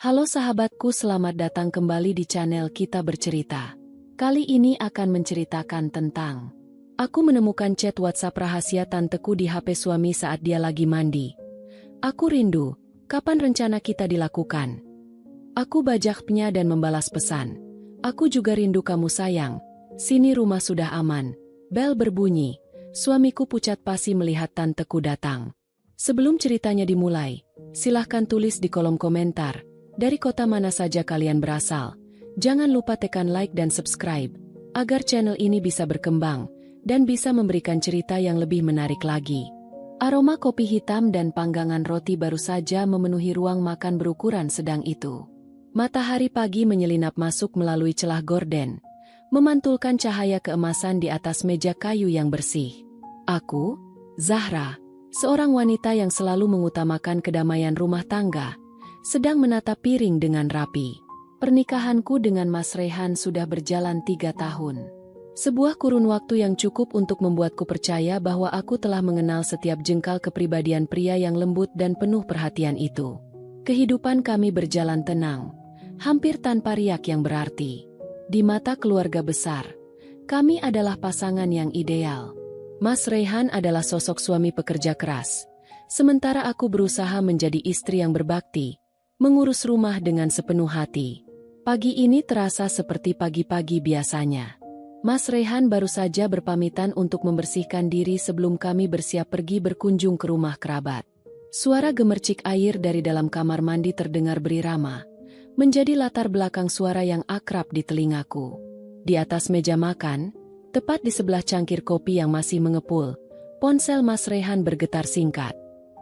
Halo sahabatku, selamat datang kembali di channel Kita Bercerita. Kali ini akan menceritakan tentang aku menemukan chat WhatsApp rahasia tanteku di HP suami saat dia lagi mandi. Aku rindu, kapan rencana kita dilakukan? Aku bajaknya dan membalas pesan. Aku juga rindu kamu sayang, sini rumah sudah aman. Bel berbunyi, suamiku pucat pasi melihat tanteku datang. Sebelum ceritanya dimulai, silahkan tulis di kolom komentar. Dari kota mana saja kalian berasal. Jangan lupa tekan like dan subscribe, agar channel ini bisa berkembang, dan bisa memberikan cerita yang lebih menarik lagi. Aroma kopi hitam dan panggangan roti baru saja memenuhi ruang makan berukuran sedang itu. Matahari pagi menyelinap masuk melalui celah gorden, memantulkan cahaya keemasan di atas meja kayu yang bersih. Aku, Zahra, seorang wanita yang selalu mengutamakan kedamaian rumah tangga, sedang menata piring dengan rapi. Pernikahanku dengan Mas Rehan sudah berjalan 3 tahun. Sebuah kurun waktu yang cukup untuk membuatku percaya bahwa aku telah mengenal setiap jengkal kepribadian pria yang lembut dan penuh perhatian itu. Kehidupan kami berjalan tenang, hampir tanpa riak yang berarti. Di mata keluarga besar, kami adalah pasangan yang ideal. Mas Rehan adalah sosok suami pekerja keras, sementara aku berusaha menjadi istri yang berbakti, mengurus rumah dengan sepenuh hati. Pagi ini terasa seperti pagi-pagi biasanya. Mas Rehan baru saja berpamitan untuk membersihkan diri sebelum kami bersiap pergi berkunjung ke rumah kerabat. Suara gemercik air dari dalam kamar mandi terdengar berirama, menjadi latar belakang suara yang akrab di telingaku. Di atas meja makan, tepat di sebelah cangkir kopi yang masih mengepul, ponsel Mas Rehan bergetar singkat.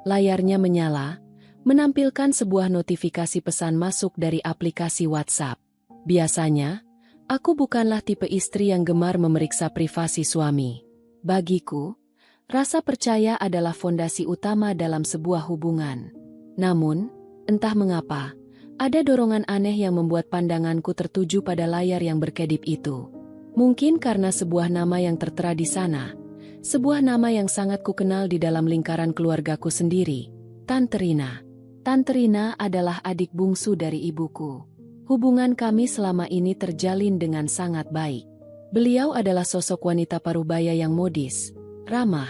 Layarnya menyala, menampilkan sebuah notifikasi pesan masuk dari aplikasi WhatsApp. Biasanya, aku bukanlah tipe istri yang gemar memeriksa privasi suami. Bagiku, rasa percaya adalah fondasi utama dalam sebuah hubungan. Namun, entah mengapa, ada dorongan aneh yang membuat pandanganku tertuju pada layar yang berkedip itu. Mungkin karena sebuah nama yang tertera di sana, sebuah nama yang sangat kukenal di dalam lingkaran keluargaku sendiri, Tante Rina. Tante Rina adalah adik bungsu dari ibuku. Hubungan kami selama ini terjalin dengan sangat baik. Beliau adalah sosok wanita parubaya yang modis, ramah,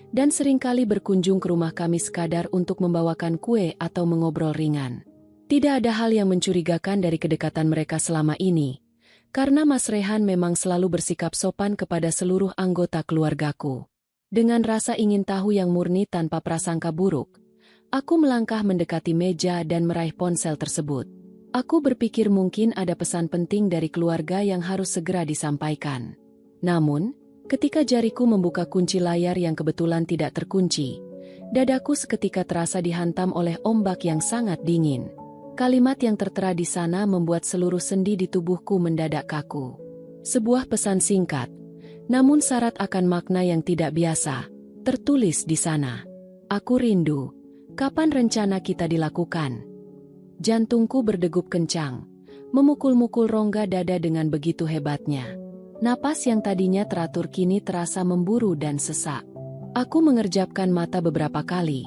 dan seringkali berkunjung ke rumah kami sekadar untuk membawakan kue atau mengobrol ringan. Tidak ada hal yang mencurigakan dari kedekatan mereka selama ini, karena Mas Rehan memang selalu bersikap sopan kepada seluruh anggota keluargaku. Dengan rasa ingin tahu yang murni tanpa prasangka buruk, aku melangkah mendekati meja dan meraih ponsel tersebut. Aku berpikir mungkin ada pesan penting dari keluarga yang harus segera disampaikan. Namun, ketika jariku membuka kunci layar yang kebetulan tidak terkunci, dadaku seketika terasa dihantam oleh ombak yang sangat dingin. Kalimat yang tertera di sana membuat seluruh sendi di tubuhku mendadak kaku. Sebuah pesan singkat, namun syarat akan makna yang tidak biasa, tertulis di sana. Aku rindu. Kapan rencana kita dilakukan? Jantungku berdegup kencang, memukul-mukul rongga dada dengan begitu hebatnya. Napas yang tadinya teratur kini terasa memburu dan sesak. Aku mengerjapkan mata beberapa kali,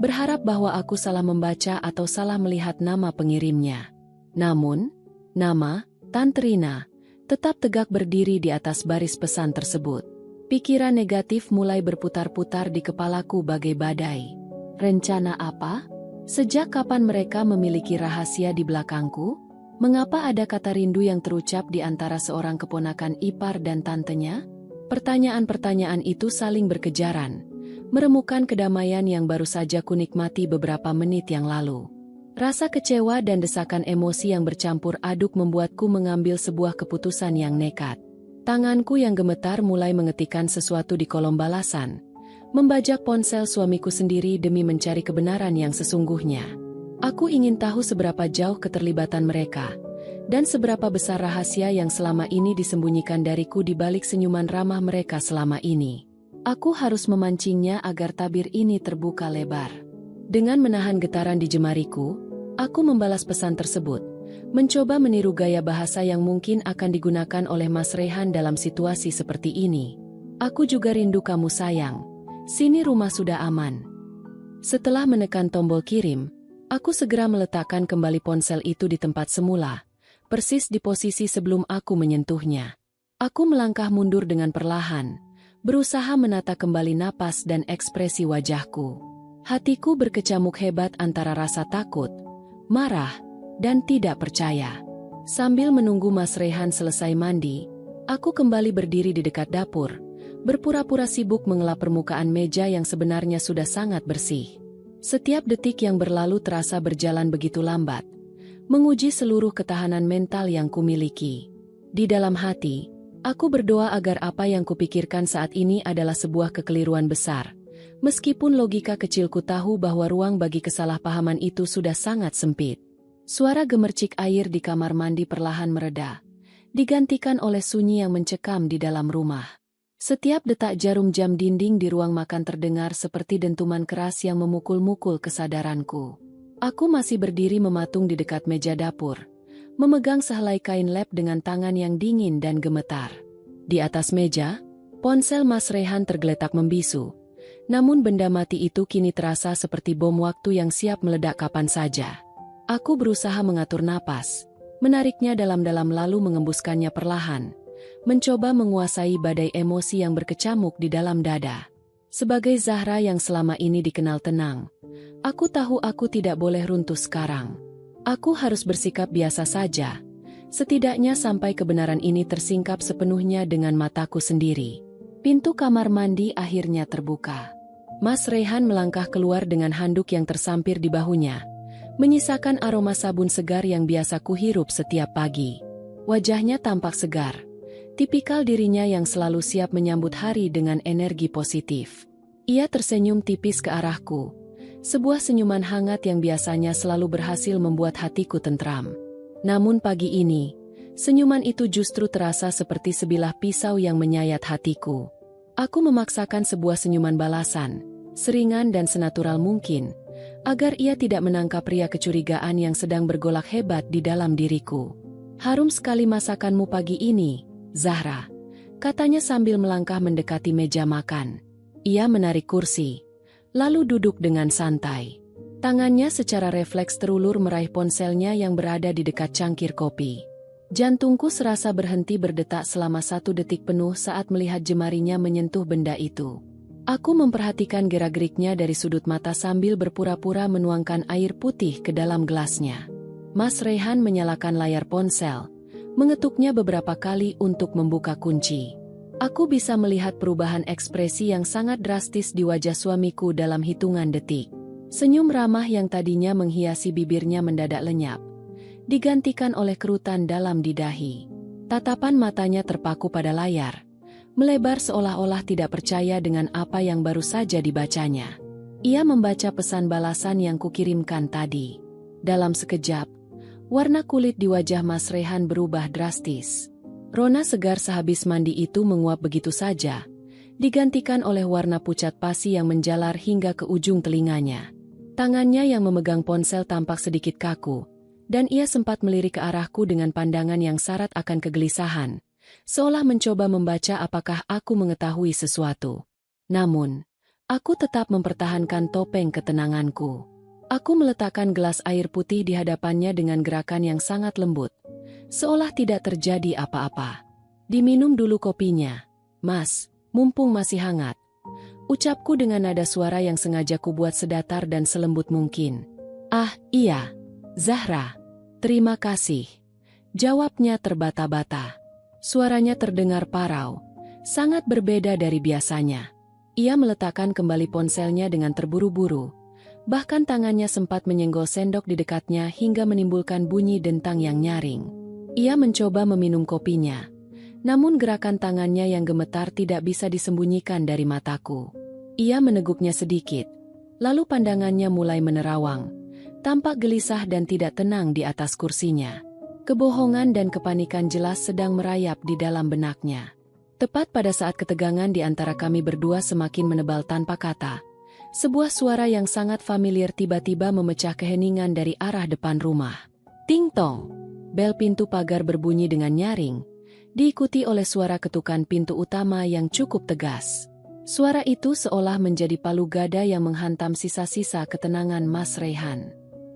berharap bahwa aku salah membaca atau salah melihat nama pengirimnya. Namun, nama Tante Rina tetap tegak berdiri di atas baris pesan tersebut. Pikiran negatif mulai berputar-putar di kepalaku bagai badai. Rencana apa? Sejak kapan mereka memiliki rahasia di belakangku? Mengapa ada kata rindu yang terucap di antara seorang keponakan ipar dan tantenya? Pertanyaan-pertanyaan itu saling berkejaran, meremukkan kedamaian yang baru saja kunikmati beberapa menit yang lalu. Rasa kecewa dan desakan emosi yang bercampur aduk membuatku mengambil sebuah keputusan yang nekat. Tanganku yang gemetar mulai mengetikkan sesuatu di kolom balasan, membajak ponsel suamiku sendiri demi mencari kebenaran yang sesungguhnya. Aku ingin tahu seberapa jauh keterlibatan mereka, dan seberapa besar rahasia yang selama ini disembunyikan dariku di balik senyuman ramah mereka selama ini. Aku harus memancingnya agar tabir ini terbuka lebar. Dengan menahan getaran di jemariku, aku membalas pesan tersebut, mencoba meniru gaya bahasa yang mungkin akan digunakan oleh Mas Rehan dalam situasi seperti ini. Aku juga rindu kamu sayang. Sini rumah sudah aman. Setelah menekan tombol kirim, Aku segera meletakkan kembali ponsel itu di tempat semula, persis di posisi sebelum aku menyentuhnya. Aku melangkah mundur dengan perlahan, berusaha menata kembali napas dan ekspresi wajahku. Hatiku berkecamuk hebat antara rasa takut, marah, dan tidak percaya. Sambil menunggu Mas Rehan selesai mandi, aku kembali berdiri di dekat dapur, berpura-pura sibuk mengelap permukaan meja yang sebenarnya sudah sangat bersih. Setiap detik yang berlalu terasa berjalan begitu lambat, menguji seluruh ketahanan mental yang kumiliki. Di dalam hati, aku berdoa agar apa yang kupikirkan saat ini adalah sebuah kekeliruan besar, meskipun logika kecilku tahu bahwa ruang bagi kesalahpahaman itu sudah sangat sempit. Suara gemercik air di kamar mandi perlahan mereda, digantikan oleh sunyi yang mencekam di dalam rumah. Setiap detak jarum jam dinding di ruang makan terdengar seperti dentuman keras yang memukul-mukul kesadaranku. Aku masih berdiri mematung di dekat meja dapur, memegang sehelai kain lap dengan tangan yang dingin dan gemetar. Di atas meja, ponsel Mas Rehan tergeletak membisu, namun benda mati itu kini terasa seperti bom waktu yang siap meledak kapan saja. Aku berusaha mengatur napas, menariknya dalam-dalam lalu mengembuskannya perlahan, mencoba menguasai badai emosi yang berkecamuk di dalam dada. Sebagai Zahra yang selama ini dikenal tenang, aku tahu aku tidak boleh runtuh sekarang. Aku harus bersikap biasa saja, setidaknya sampai kebenaran ini tersingkap sepenuhnya dengan mataku sendiri. Pintu kamar mandi akhirnya terbuka. Mas Rehan melangkah keluar dengan handuk yang tersampir di bahunya, menyisakan aroma sabun segar yang biasa kuhirup setiap pagi. Wajahnya tampak segar, tipikal dirinya yang selalu siap menyambut hari dengan energi positif. Ia tersenyum tipis ke arahku, sebuah senyuman hangat yang biasanya selalu berhasil membuat hatiku tentram. Namun pagi ini, senyuman itu justru terasa seperti sebilah pisau yang menyayat hatiku. Aku memaksakan sebuah senyuman balasan, seringan dan senatural mungkin, agar ia tidak menangkap ria kecurigaan yang sedang bergolak hebat di dalam diriku. "Harum sekali masakanmu pagi ini, Zahra," katanya sambil melangkah mendekati meja makan. Ia menarik kursi, lalu duduk dengan santai. Tangannya secara refleks terulur meraih ponselnya yang berada di dekat cangkir kopi. Jantungku serasa berhenti berdetak selama 1 detik penuh saat melihat jemarinya menyentuh benda itu. Aku memperhatikan gerak-geriknya dari sudut mata sambil berpura-pura menuangkan air putih ke dalam gelasnya. Mas Rehan menyalakan layar ponsel, mengetuknya beberapa kali untuk membuka kunci. Aku bisa melihat perubahan ekspresi yang sangat drastis di wajah suamiku dalam hitungan detik. Senyum ramah yang tadinya menghiasi bibirnya mendadak lenyap, digantikan oleh kerutan dalam di dahi. Tatapan matanya terpaku pada layar, melebar seolah-olah tidak percaya dengan apa yang baru saja dibacanya. Ia membaca pesan balasan yang kukirimkan tadi. Dalam sekejap, warna kulit di wajah Mas Rehan berubah drastis. Rona segar sehabis mandi itu menguap begitu saja, digantikan oleh warna pucat pasi yang menjalar hingga ke ujung telinganya. Tangannya yang memegang ponsel tampak sedikit kaku, dan ia sempat melirik ke arahku dengan pandangan yang syarat akan kegelisahan, seolah mencoba membaca apakah aku mengetahui sesuatu. Namun, aku tetap mempertahankan topeng ketenanganku. Aku meletakkan gelas air putih di hadapannya dengan gerakan yang sangat lembut, seolah tidak terjadi apa-apa. "Diminum dulu kopinya, Mas, mumpung masih hangat," ucapku dengan nada suara yang sengaja kubuat sedatar dan selembut mungkin. "Ah, iya, Zahra. Terima kasih," jawabnya terbata-bata. Suaranya terdengar parau, sangat berbeda dari biasanya. Ia meletakkan kembali ponselnya dengan terburu-buru, bahkan tangannya sempat menyenggol sendok di dekatnya hingga menimbulkan bunyi dentang yang nyaring. Ia mencoba meminum kopinya, namun gerakan tangannya yang gemetar tidak bisa disembunyikan dari mataku. Ia meneguknya sedikit, lalu pandangannya mulai menerawang, tampak gelisah dan tidak tenang di atas kursinya. Kebohongan dan kepanikan jelas sedang merayap di dalam benaknya. Tepat pada saat ketegangan di antara kami berdua semakin menebal tanpa kata, sebuah suara yang sangat familiar tiba-tiba memecah keheningan dari arah depan rumah. Ting tong! Bel pintu pagar berbunyi dengan nyaring, diikuti oleh suara ketukan pintu utama yang cukup tegas. Suara itu seolah menjadi palu gada yang menghantam sisa-sisa ketenangan Mas Rehan.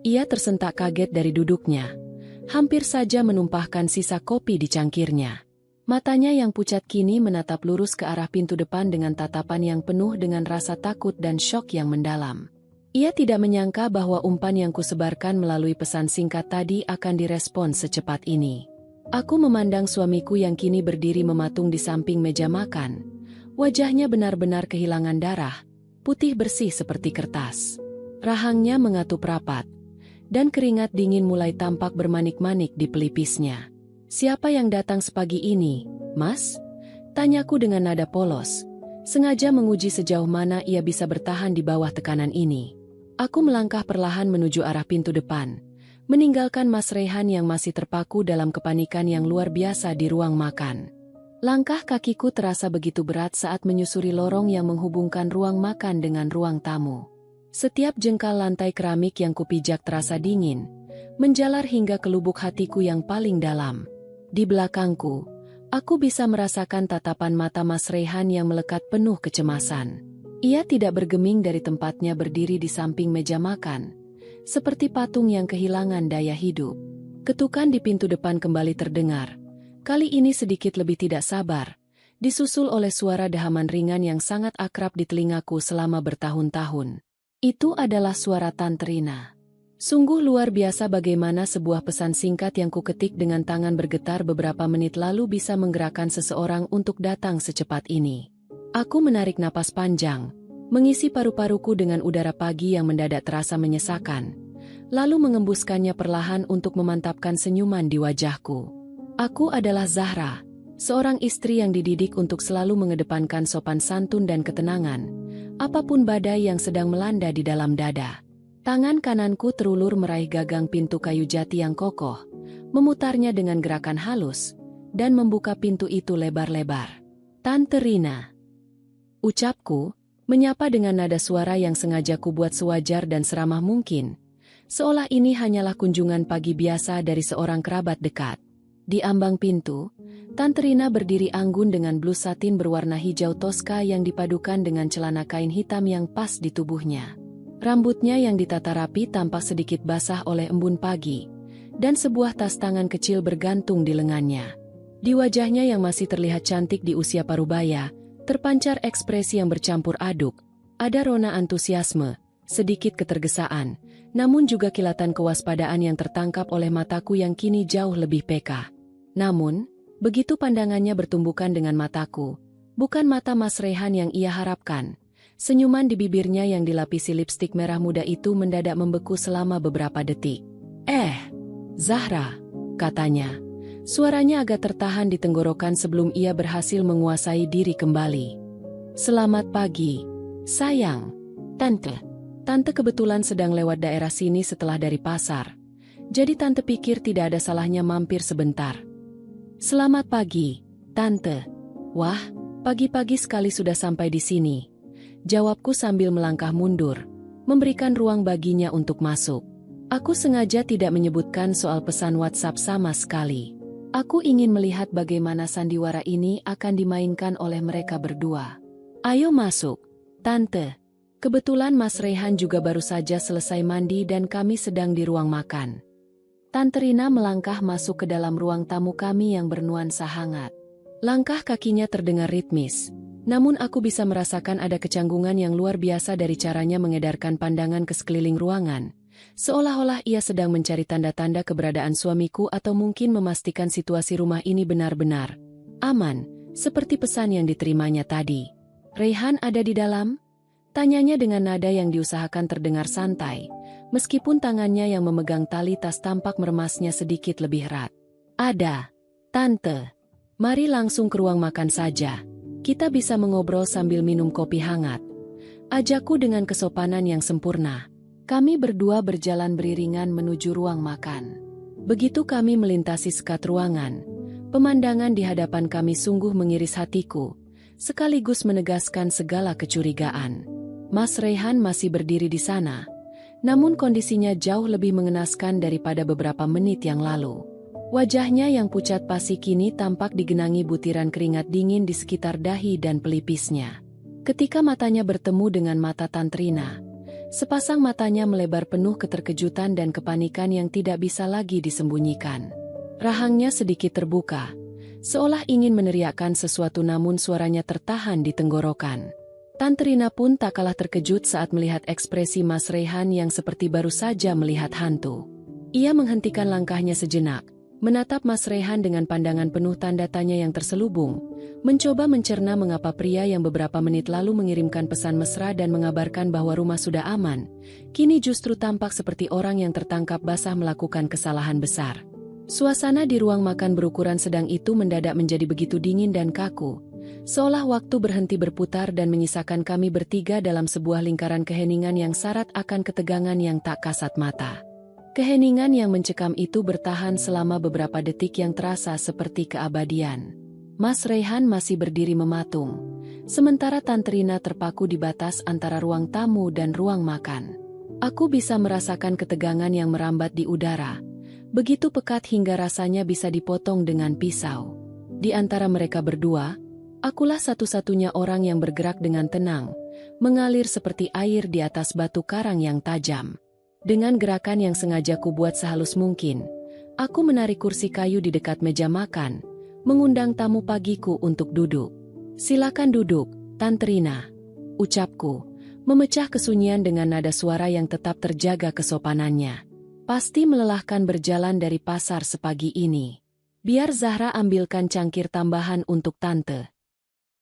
Ia tersentak kaget dari duduknya. Hampir saja menumpahkan sisa kopi di cangkirnya. Matanya yang pucat kini menatap lurus ke arah pintu depan dengan tatapan yang penuh dengan rasa takut dan syok yang mendalam. Ia tidak menyangka bahwa umpan yang kusebarkan melalui pesan singkat tadi akan direspon secepat ini. Aku memandang suamiku yang kini berdiri mematung di samping meja makan. Wajahnya benar-benar kehilangan darah, putih bersih seperti kertas. Rahangnya mengatup rapat, dan keringat dingin mulai tampak bermanik-manik di pelipisnya. "Siapa yang datang sepagi ini, Mas?" Tanyaku dengan nada polos, sengaja menguji sejauh mana ia bisa bertahan di bawah tekanan ini. Aku melangkah perlahan menuju arah pintu depan, meninggalkan Mas Rehan yang masih terpaku dalam kepanikan yang luar biasa di ruang makan. Langkah kakiku terasa begitu berat saat menyusuri lorong yang menghubungkan ruang makan dengan ruang tamu. Setiap jengkal lantai keramik yang kupijak terasa dingin, menjalar hingga ke lubuk hatiku yang paling dalam. Di belakangku, aku bisa merasakan tatapan mata Mas Rehan yang melekat penuh kecemasan. Ia tidak bergeming dari tempatnya berdiri di samping meja makan, seperti patung yang kehilangan daya hidup. Ketukan di pintu depan kembali terdengar, kali ini sedikit lebih tidak sabar, disusul oleh suara dehaman ringan yang sangat akrab di telingaku selama bertahun-tahun. Itu adalah suara Tante Rina. Sungguh luar biasa bagaimana sebuah pesan singkat yang kuketik dengan tangan bergetar beberapa menit lalu bisa menggerakkan seseorang untuk datang secepat ini. Aku menarik napas panjang, mengisi paru-paruku dengan udara pagi yang mendadak terasa menyesakan, lalu mengembuskannya perlahan untuk memantapkan senyuman di wajahku. Aku adalah Zahra, seorang istri yang dididik untuk selalu mengedepankan sopan santun dan ketenangan, apapun badai yang sedang melanda di dalam dada. Tangan kananku terulur meraih gagang pintu kayu jati yang kokoh, memutarnya dengan gerakan halus, dan membuka pintu itu lebar-lebar. "Tante Rina," ucapku, menyapa dengan nada suara yang sengaja kubuat sewajar dan seramah mungkin, seolah ini hanyalah kunjungan pagi biasa dari seorang kerabat dekat. Di ambang pintu, Tante Rina berdiri anggun dengan blus satin berwarna hijau toska yang dipadukan dengan celana kain hitam yang pas di tubuhnya. Rambutnya yang ditata rapi tampak sedikit basah oleh embun pagi, dan sebuah tas tangan kecil bergantung di lengannya. Di wajahnya yang masih terlihat cantik di usia parubaya, terpancar ekspresi yang bercampur aduk, ada rona antusiasme, sedikit ketergesaan, namun juga kilatan kewaspadaan yang tertangkap oleh mataku yang kini jauh lebih peka. Namun, begitu pandangannya bertumbukan dengan mataku, bukan mata Mas Rehan yang ia harapkan. Senyuman di bibirnya yang dilapisi lipstik merah muda itu mendadak membeku selama beberapa detik. Zahra," katanya. Suaranya agak tertahan di tenggorokan sebelum ia berhasil menguasai diri kembali. "Selamat pagi, sayang." "Tante." Tante kebetulan sedang lewat daerah sini setelah dari pasar. Jadi tante pikir tidak ada salahnya mampir sebentar. "Selamat pagi, Tante." "Wah, pagi-pagi sekali sudah sampai di sini," jawabku sambil melangkah mundur, memberikan ruang baginya untuk masuk. Aku sengaja tidak menyebutkan soal pesan WhatsApp sama sekali. Aku ingin melihat bagaimana sandiwara ini akan dimainkan oleh mereka berdua. "Ayo masuk, Tante." Kebetulan Mas Rehan juga baru saja selesai mandi dan kami sedang di ruang makan. Tante Rina melangkah masuk ke dalam ruang tamu kami yang bernuansa hangat. Langkah kakinya terdengar ritmis, namun aku bisa merasakan ada kecanggungan yang luar biasa dari caranya mengedarkan pandangan ke sekeliling ruangan. Seolah-olah ia sedang mencari tanda-tanda keberadaan suamiku atau mungkin memastikan situasi rumah ini benar-benar aman, seperti pesan yang diterimanya tadi. "Rehan ada di dalam?" tanyanya dengan nada yang diusahakan terdengar santai, meskipun tangannya yang memegang tali tas tampak meremasnya sedikit lebih erat. "Ada, Tante. Mari langsung ke ruang makan saja. Kita bisa mengobrol sambil minum kopi hangat," ajakku dengan kesopanan yang sempurna. Kami berdua berjalan beriringan menuju ruang makan. Begitu kami melintasi sekat ruangan, pemandangan di hadapan kami sungguh mengiris hatiku, sekaligus menegaskan segala kecurigaan. Mas Rehan masih berdiri di sana, namun kondisinya jauh lebih mengenaskan daripada beberapa menit yang lalu. Wajahnya yang pucat pasi kini tampak digenangi butiran keringat dingin di sekitar dahi dan pelipisnya. Ketika matanya bertemu dengan mata Tante Rina, Sepasang matanya melebar penuh keterkejutan dan kepanikan yang tidak bisa lagi disembunyikan. Rahangnya sedikit terbuka, seolah ingin meneriakkan sesuatu namun suaranya tertahan di tenggorokan. Tante Rina pun tak kalah terkejut saat melihat ekspresi Mas Raihan yang seperti baru saja melihat hantu. Ia menghentikan langkahnya sejenak, menatap Mas Raihan dengan pandangan penuh tanda tanya yang terselubung, mencoba mencerna mengapa pria yang beberapa menit lalu mengirimkan pesan mesra dan mengabarkan bahwa rumah sudah aman, kini justru tampak seperti orang yang tertangkap basah melakukan kesalahan besar. Suasana di ruang makan berukuran sedang itu mendadak menjadi begitu dingin dan kaku, seolah waktu berhenti berputar dan menyisakan kami bertiga dalam sebuah lingkaran keheningan yang syarat akan ketegangan yang tak kasat mata. Keheningan yang mencekam itu bertahan selama beberapa detik yang terasa seperti keabadian. Mas Raihan masih berdiri mematung, sementara Tante Rina terpaku di batas antara ruang tamu dan ruang makan. Aku bisa merasakan ketegangan yang merambat di udara, begitu pekat hingga rasanya bisa dipotong dengan pisau. Di antara mereka berdua, akulah satu-satunya orang yang bergerak dengan tenang, mengalir seperti air di atas batu karang yang tajam. Dengan gerakan yang sengaja kubuat sehalus mungkin, aku menarik kursi kayu di dekat meja makan, mengundang tamu pagiku untuk duduk. "Silakan duduk, Tante Rina," ucapku, memecah kesunyian dengan nada suara yang tetap terjaga kesopanannya. "Pasti melelahkan berjalan dari pasar sepagi ini. Biar Zahra ambilkan cangkir tambahan untuk Tante."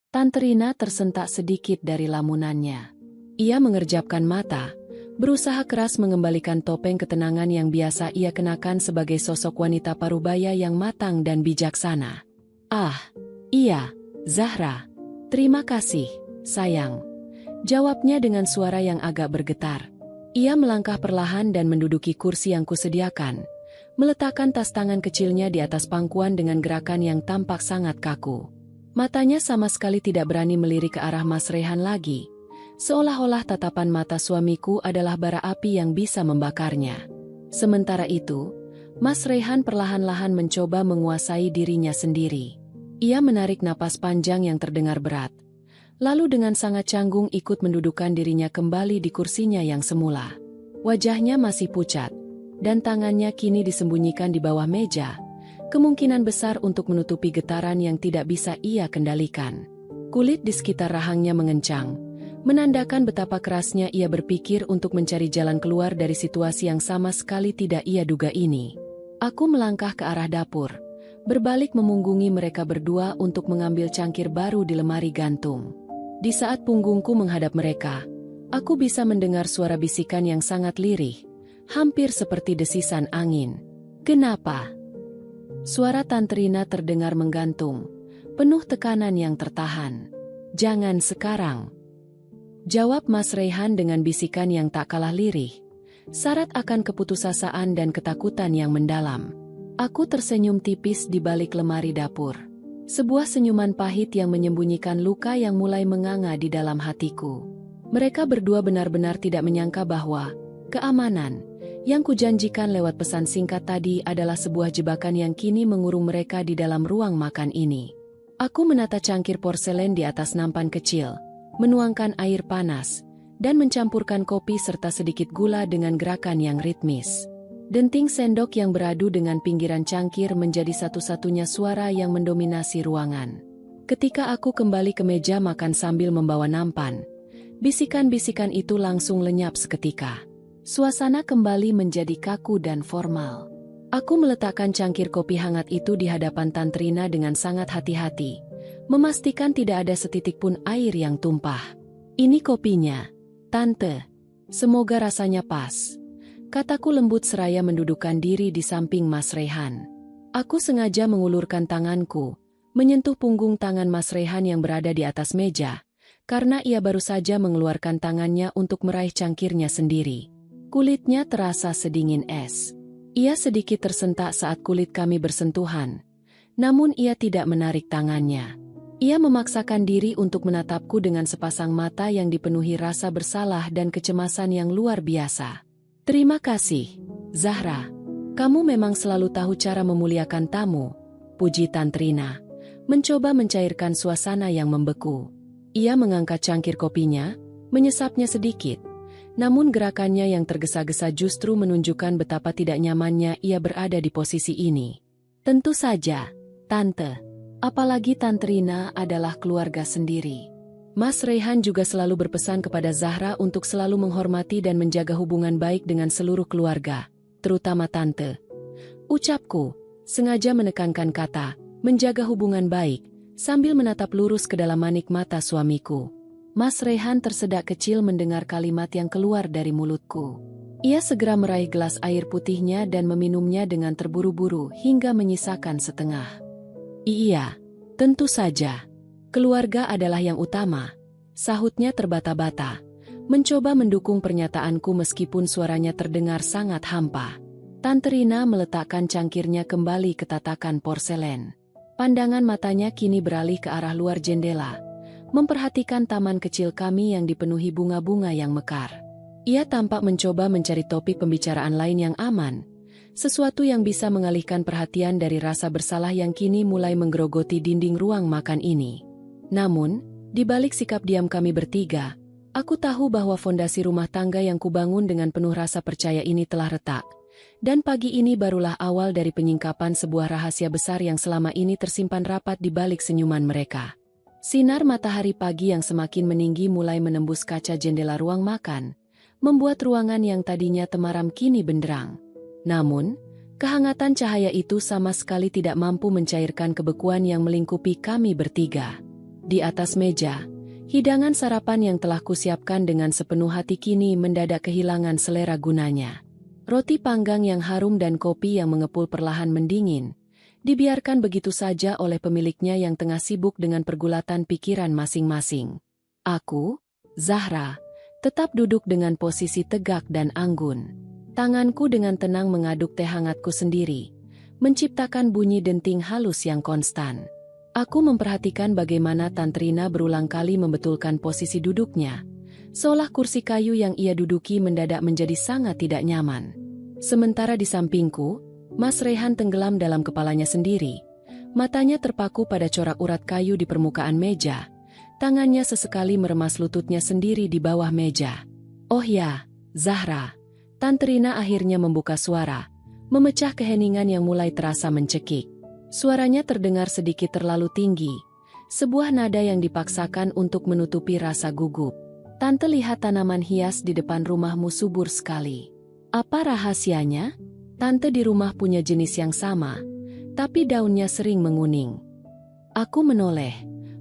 Tante Rina tersentak sedikit dari lamunannya. Ia mengerjapkan mata, berusaha keras mengembalikan topeng ketenangan yang biasa ia kenakan sebagai sosok wanita parubaya yang matang dan bijaksana. "Ah, iya, Zahra. Terima kasih, sayang," jawabnya dengan suara yang agak bergetar. Ia melangkah perlahan dan menduduki kursi yang kusediakan, meletakkan tas tangan kecilnya di atas pangkuan dengan gerakan yang tampak sangat kaku. Matanya sama sekali tidak berani melirik ke arah Mas Raihan lagi, seolah-olah tatapan mata suamiku adalah bara api yang bisa membakarnya. Sementara itu, Mas Raihan perlahan-lahan mencoba menguasai dirinya sendiri. Ia menarik napas panjang yang terdengar berat, lalu dengan sangat canggung ikut mendudukkan dirinya kembali di kursinya yang semula. Wajahnya masih pucat, dan tangannya kini disembunyikan di bawah meja, kemungkinan besar untuk menutupi getaran yang tidak bisa ia kendalikan. Kulit di sekitar rahangnya mengencang, menandakan betapa kerasnya ia berpikir untuk mencari jalan keluar dari situasi yang sama sekali tidak ia duga ini. Aku melangkah ke arah dapur, berbalik memunggungi mereka berdua untuk mengambil cangkir baru di lemari gantung. Di saat punggungku menghadap mereka, aku bisa mendengar suara bisikan yang sangat lirih, hampir seperti desisan angin. "Kenapa?" Suara Tante Rina terdengar menggantung, penuh tekanan yang tertahan. "Jangan sekarang," jawab Mas Raihan dengan bisikan yang tak kalah lirih, syarat akan keputusasaan dan ketakutan yang mendalam. Aku tersenyum tipis di balik lemari dapur. Sebuah senyuman pahit yang menyembunyikan luka yang mulai menganga di dalam hatiku. Mereka berdua benar-benar tidak menyangka bahwa keamanan yang kujanjikan lewat pesan singkat tadi adalah sebuah jebakan yang kini mengurung mereka di dalam ruang makan ini. Aku menata cangkir porselen di atas nampan kecil, menuangkan air panas, dan mencampurkan kopi serta sedikit gula dengan gerakan yang ritmis. Denting sendok yang beradu dengan pinggiran cangkir menjadi satu-satunya suara yang mendominasi ruangan. Ketika aku kembali ke meja makan sambil membawa nampan, bisikan-bisikan itu langsung lenyap seketika. Suasana kembali menjadi kaku dan formal. Aku meletakkan cangkir kopi hangat itu di hadapan Tante Rina dengan sangat hati-hati, memastikan tidak ada setitik pun air yang tumpah. "Ini kopinya, Tante. Semoga rasanya pas," kataku lembut seraya mendudukkan diri di samping Mas Raihan. Aku sengaja mengulurkan tanganku, menyentuh punggung tangan Mas Raihan yang berada di atas meja, karena ia baru saja mengeluarkan tangannya untuk meraih cangkirnya sendiri. Kulitnya terasa sedingin es. Ia sedikit tersentak saat kulit kami bersentuhan, namun ia tidak menarik tangannya. Ia memaksakan diri untuk menatapku dengan sepasang mata yang dipenuhi rasa bersalah dan kecemasan yang luar biasa. "Terima kasih, Zahra. Kamu memang selalu tahu cara memuliakan tamu," puji Tante Rina, mencoba mencairkan suasana yang membeku. Ia mengangkat cangkir kopinya, menyesapnya sedikit, Namun gerakannya yang tergesa-gesa justru menunjukkan betapa tidak nyamannya ia berada di posisi ini. Tentu saja, Tante. Apalagi Tante Rina adalah keluarga sendiri. Mas Raihan juga selalu berpesan kepada Zahra untuk selalu menghormati dan menjaga hubungan baik dengan seluruh keluarga, terutama Tante. Ucapku, sengaja menekankan kata, menjaga hubungan baik, sambil menatap lurus ke dalam manik mata suamiku. Mas Raihan tersedak kecil mendengar kalimat yang keluar dari mulutku. Ia segera meraih gelas air putihnya dan meminumnya dengan terburu-buru hingga menyisakan setengah. Iya, tentu saja. Keluarga adalah yang utama, sahutnya terbata-bata, mencoba mendukung pernyataanku meskipun suaranya terdengar sangat hampa. Tante Rina meletakkan cangkirnya kembali ke tatakan porselen. Pandangan matanya kini beralih ke arah luar jendela, memperhatikan taman kecil kami yang dipenuhi bunga-bunga yang mekar. Ia tampak mencoba mencari topik pembicaraan lain yang aman, sesuatu yang bisa mengalihkan perhatian dari rasa bersalah yang kini mulai menggerogoti dinding ruang makan ini. Namun, di balik sikap diam kami bertiga, aku tahu bahwa fondasi rumah tangga yang kubangun dengan penuh rasa percaya ini telah retak. Dan pagi ini barulah awal dari penyingkapan sebuah rahasia besar yang selama ini tersimpan rapat di balik senyuman mereka. Sinar matahari pagi yang semakin meninggi mulai menembus kaca jendela ruang makan, membuat ruangan yang tadinya temaram kini benderang. Namun, kehangatan cahaya itu sama sekali tidak mampu mencairkan kebekuan yang melingkupi kami bertiga. Di atas meja, hidangan sarapan yang telah kusiapkan dengan sepenuh hati kini mendadak kehilangan selera gunanya. Roti panggang yang harum dan kopi yang mengepul perlahan mendingin, dibiarkan begitu saja oleh pemiliknya yang tengah sibuk dengan pergulatan pikiran masing-masing. Aku, Zahra, tetap duduk dengan posisi tegak dan anggun. Tanganku dengan tenang mengaduk teh hangatku sendiri, menciptakan bunyi denting halus yang konstan. Aku memperhatikan bagaimana Tante Rina berulang kali membetulkan posisi duduknya, seolah kursi kayu yang ia duduki mendadak menjadi sangat tidak nyaman. Sementara di sampingku, Mas Raihan tenggelam dalam kepalanya sendiri, matanya terpaku pada corak urat kayu di permukaan meja, tangannya sesekali meremas lututnya sendiri di bawah meja. Oh ya, Zahra, Tante Rina akhirnya membuka suara, memecah keheningan yang mulai terasa mencekik. Suaranya terdengar sedikit terlalu tinggi, sebuah nada yang dipaksakan untuk menutupi rasa gugup. Tante, lihat tanaman hias di depan rumahmu subur sekali. Apa rahasianya? Tante di rumah punya jenis yang sama, tapi daunnya sering menguning. Aku menoleh,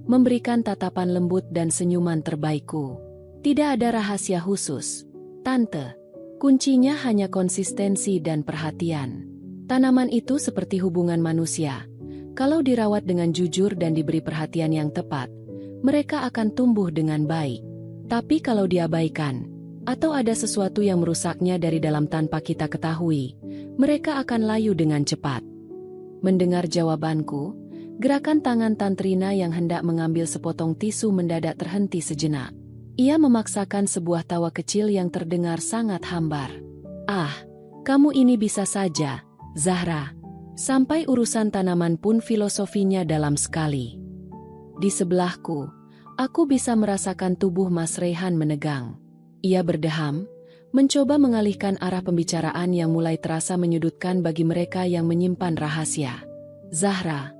memberikan tatapan lembut dan senyuman terbaikku. Tidak ada rahasia khusus, Tante. Kuncinya hanya konsistensi dan perhatian. Tanaman itu seperti hubungan manusia. Kalau dirawat dengan jujur dan diberi perhatian yang tepat, mereka akan tumbuh dengan baik. Tapi kalau diabaikan, atau ada sesuatu yang merusaknya dari dalam tanpa kita ketahui, mereka akan layu dengan cepat. Mendengar jawabanku, gerakan tangan Tante Rina yang hendak mengambil sepotong tisu mendadak terhenti sejenak. Ia memaksakan sebuah tawa kecil yang terdengar sangat hambar. Ah, kamu ini bisa saja, Zahra. Sampai urusan tanaman pun filosofinya dalam sekali. Di sebelahku, aku bisa merasakan tubuh Mas Raihan menegang. Ia berdeham, mencoba mengalihkan arah pembicaraan yang mulai terasa menyudutkan bagi mereka yang menyimpan rahasia. Zahra,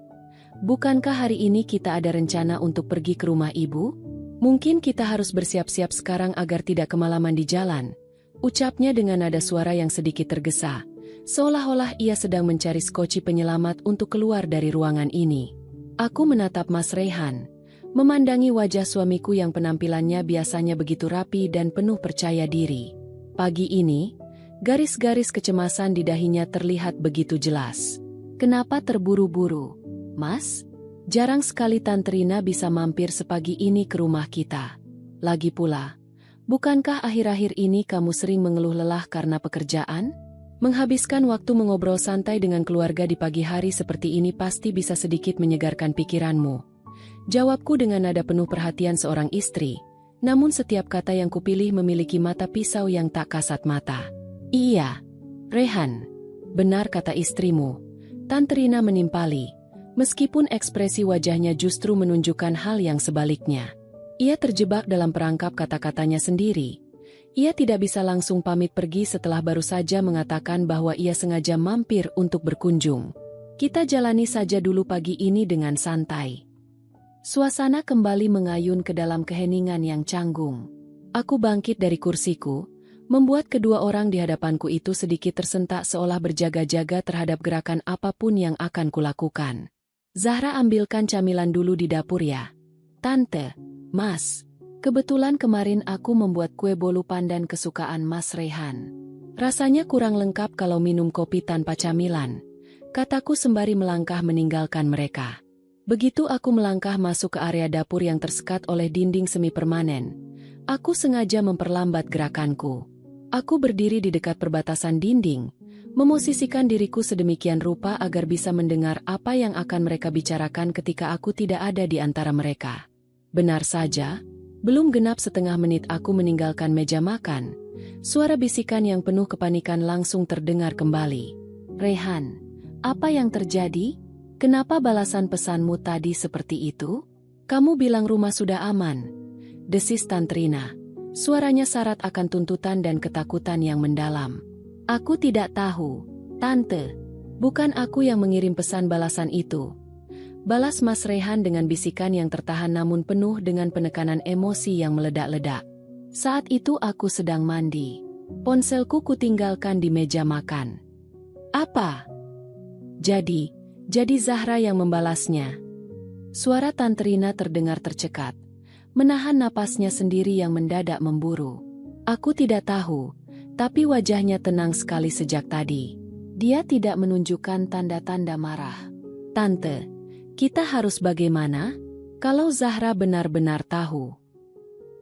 bukankah hari ini kita ada rencana untuk pergi ke rumah ibu? Mungkin kita harus bersiap-siap sekarang agar tidak kemalaman di jalan, ucapnya dengan nada suara yang sedikit tergesa, seolah-olah ia sedang mencari skoci penyelamat untuk keluar dari ruangan ini. Aku menatap Mas Raihan, memandangi wajah suamiku yang penampilannya biasanya begitu rapi dan penuh percaya diri. Pagi ini, garis-garis kecemasan di dahinya terlihat begitu jelas. Kenapa terburu-buru, Mas? Jarang sekali Tante Rina bisa mampir sepagi ini ke rumah kita. Lagi pula, bukankah akhir-akhir ini kamu sering mengeluh lelah karena pekerjaan? Menghabiskan waktu mengobrol santai dengan keluarga di pagi hari seperti ini pasti bisa sedikit menyegarkan pikiranmu. Jawabku dengan nada penuh perhatian seorang istri, namun setiap kata yang kupilih memiliki mata pisau yang tak kasat mata. Iya, Raihan, benar kata istrimu. Tante Rina menimpali, meskipun ekspresi wajahnya justru menunjukkan hal yang sebaliknya. Ia terjebak dalam perangkap kata-katanya sendiri, Ia tidak bisa langsung pamit pergi setelah baru saja mengatakan bahwa ia sengaja mampir untuk berkunjung. Kita jalani saja dulu pagi ini dengan santai. Suasana kembali mengayun ke dalam keheningan yang canggung. Aku bangkit dari kursiku, membuat kedua orang di hadapanku itu sedikit tersentak seolah berjaga-jaga terhadap gerakan apapun yang akan kulakukan. Zahra, ambilkan camilan dulu di dapur ya. Tante, Mas. Kebetulan kemarin aku membuat kue bolu pandan kesukaan Mas Rehan. Rasanya kurang lengkap kalau minum kopi tanpa camilan, kataku sembari melangkah meninggalkan mereka. Begitu aku melangkah masuk ke area dapur yang tersekat oleh dinding semi permanen, aku sengaja memperlambat gerakanku. Aku berdiri di dekat perbatasan dinding, memosisikan diriku sedemikian rupa agar bisa mendengar apa yang akan mereka bicarakan ketika aku tidak ada di antara mereka. Benar saja, belum genap setengah menit aku meninggalkan meja makan, suara bisikan yang penuh kepanikan langsung terdengar kembali. Rehan, apa yang terjadi? Kenapa balasan pesanmu tadi seperti itu? Kamu bilang rumah sudah aman, desis Tantrina. Suaranya syarat akan tuntutan dan ketakutan yang mendalam. Aku tidak tahu, Tante. Bukan aku yang mengirim pesan balasan itu, balas Mas Rehan dengan bisikan yang tertahan namun penuh dengan penekanan emosi yang meledak-ledak. Saat itu aku sedang mandi. Ponselku kutinggalkan di meja makan. Apa? Jadi Zahra yang membalasnya. Suara Tantrina terdengar tercekat, menahan napasnya sendiri yang mendadak memburu. Aku tidak tahu, tapi wajahnya tenang sekali sejak tadi. Dia tidak menunjukkan tanda-tanda marah. Tante, kita harus bagaimana? Kalau Zahra benar-benar tahu.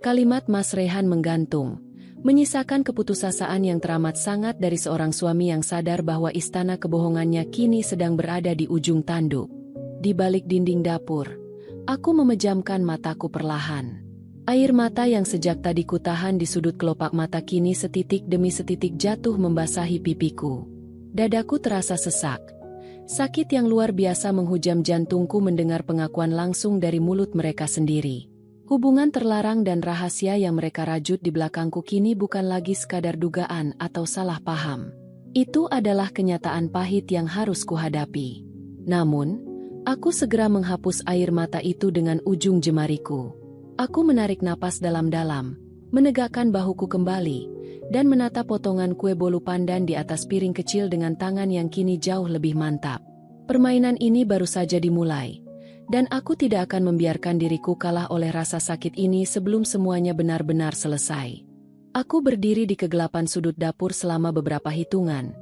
Kalimat Mas Rehan menggantung, menyisakan keputusasaan yang teramat sangat dari seorang suami yang sadar bahwa istana kebohongannya kini sedang berada di ujung tanduk. Di balik dinding dapur, aku memejamkan mataku perlahan. Air mata yang sejak tadi kutahan di sudut kelopak mata kini setitik demi setitik jatuh membasahi pipiku. Dadaku terasa sesak. Sakit yang luar biasa menghujam jantungku mendengar pengakuan langsung dari mulut mereka sendiri. Hubungan terlarang dan rahasia yang mereka rajut di belakangku kini bukan lagi sekadar dugaan atau salah paham. Itu adalah kenyataan pahit yang harus kuhadapi. Namun, aku segera menghapus air mata itu dengan ujung jemariku. Aku menarik napas dalam-dalam, menegakkan bahuku kembali, dan menata potongan kue bolu pandan di atas piring kecil dengan tangan yang kini jauh lebih mantap. Permainan ini baru saja dimulai, dan aku tidak akan membiarkan diriku kalah oleh rasa sakit ini sebelum semuanya benar-benar selesai. Aku berdiri di kegelapan sudut dapur selama beberapa hitungan,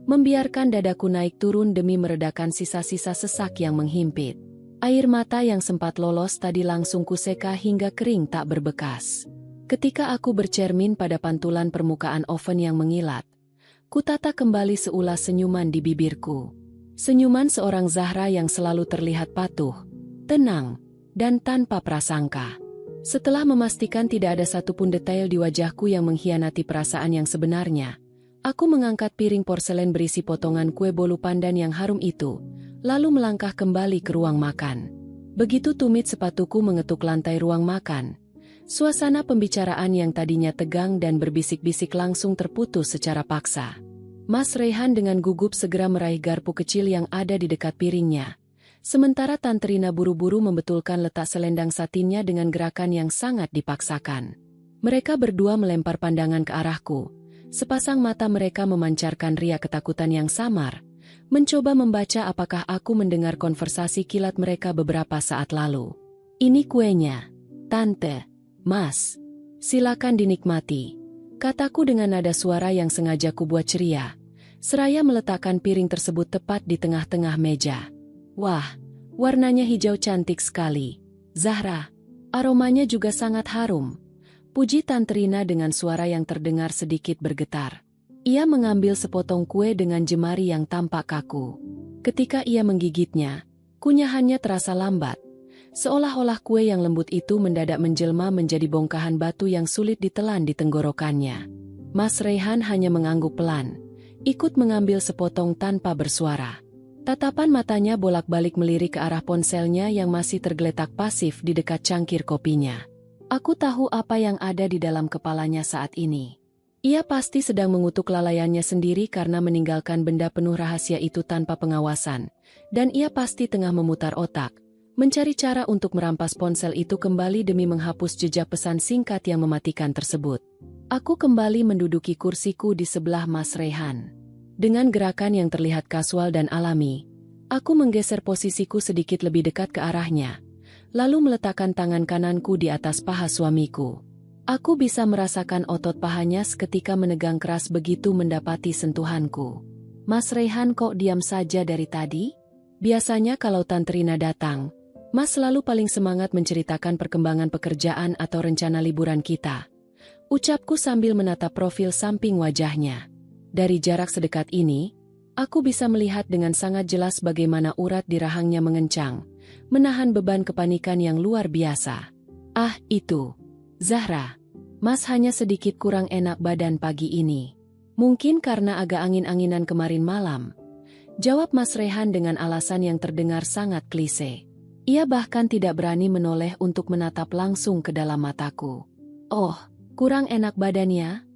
membiarkan dadaku naik turun demi meredakan sisa-sisa sesak yang menghimpit. Air mata yang sempat lolos tadi langsung kuseka hingga kering tak berbekas. Ketika aku bercermin pada pantulan permukaan oven yang mengilat, kutata kembali seulas senyuman di bibirku. Senyuman seorang Zahra yang selalu terlihat patuh, tenang, dan tanpa prasangka. Setelah memastikan tidak ada satupun detail di wajahku yang mengkhianati perasaan yang sebenarnya, aku mengangkat piring porselen berisi potongan kue bolu pandan yang harum itu, lalu melangkah kembali ke ruang makan. Begitu tumit sepatuku mengetuk lantai ruang makan, suasana pembicaraan yang tadinya tegang dan berbisik-bisik langsung terputus secara paksa. Mas Rehan dengan gugup segera meraih garpu kecil yang ada di dekat piringnya, sementara Tantrina buru-buru membetulkan letak selendang satinnya dengan gerakan yang sangat dipaksakan. Mereka berdua melempar pandangan ke arahku, sepasang mata mereka memancarkan riak ketakutan yang samar, mencoba membaca apakah aku mendengar konversasi kilat mereka beberapa saat lalu. Ini kuenya, Tante. Mas, silakan dinikmati, kataku dengan nada suara yang sengaja kubuat ceria, seraya meletakkan piring tersebut tepat di tengah-tengah meja. Wah, warnanya hijau cantik sekali, Zahra. Aromanya juga sangat harum, puji Tantrina dengan suara yang terdengar sedikit bergetar. Ia mengambil sepotong kue dengan jemari yang tampak kaku. Ketika ia menggigitnya, kunyahannya terasa lambat. Seolah-olah kue yang lembut itu mendadak menjelma menjadi bongkahan batu yang sulit ditelan di tenggorokannya. Mas Rehan hanya mengangguk pelan, ikut mengambil sepotong tanpa bersuara. Tatapan matanya bolak-balik melirik ke arah ponselnya yang masih tergeletak pasif di dekat cangkir kopinya. Aku tahu apa yang ada di dalam kepalanya saat ini. Ia pasti sedang mengutuk kelalaiannya sendiri karena meninggalkan benda penuh rahasia itu tanpa pengawasan. Dan ia pasti tengah memutar otak, mencari cara untuk merampas ponsel itu kembali demi menghapus jejak pesan singkat yang mematikan tersebut. Aku kembali menduduki kursiku di sebelah Mas Rehan. Dengan gerakan yang terlihat kasual dan alami, aku menggeser posisiku sedikit lebih dekat ke arahnya, lalu meletakkan tangan kananku di atas paha suamiku. Aku bisa merasakan otot pahanya seketika menegang keras begitu mendapati sentuhanku. Mas Rehan kok diam saja dari tadi? Biasanya kalau Tante Rina datang, Mas selalu paling semangat menceritakan perkembangan pekerjaan atau rencana liburan kita. Ucapku sambil menatap profil samping wajahnya. Dari jarak sedekat ini, aku bisa melihat dengan sangat jelas bagaimana urat di rahangnya mengencang, menahan beban kepanikan yang luar biasa. Ah, itu. Zahra. Mas hanya sedikit kurang enak badan pagi ini. Mungkin karena agak angin-anginan kemarin malam. Jawab Mas Rehan dengan alasan yang terdengar sangat klise. Ia bahkan tidak berani menoleh untuk menatap langsung ke dalam mataku. Oh, kurang enak badannya?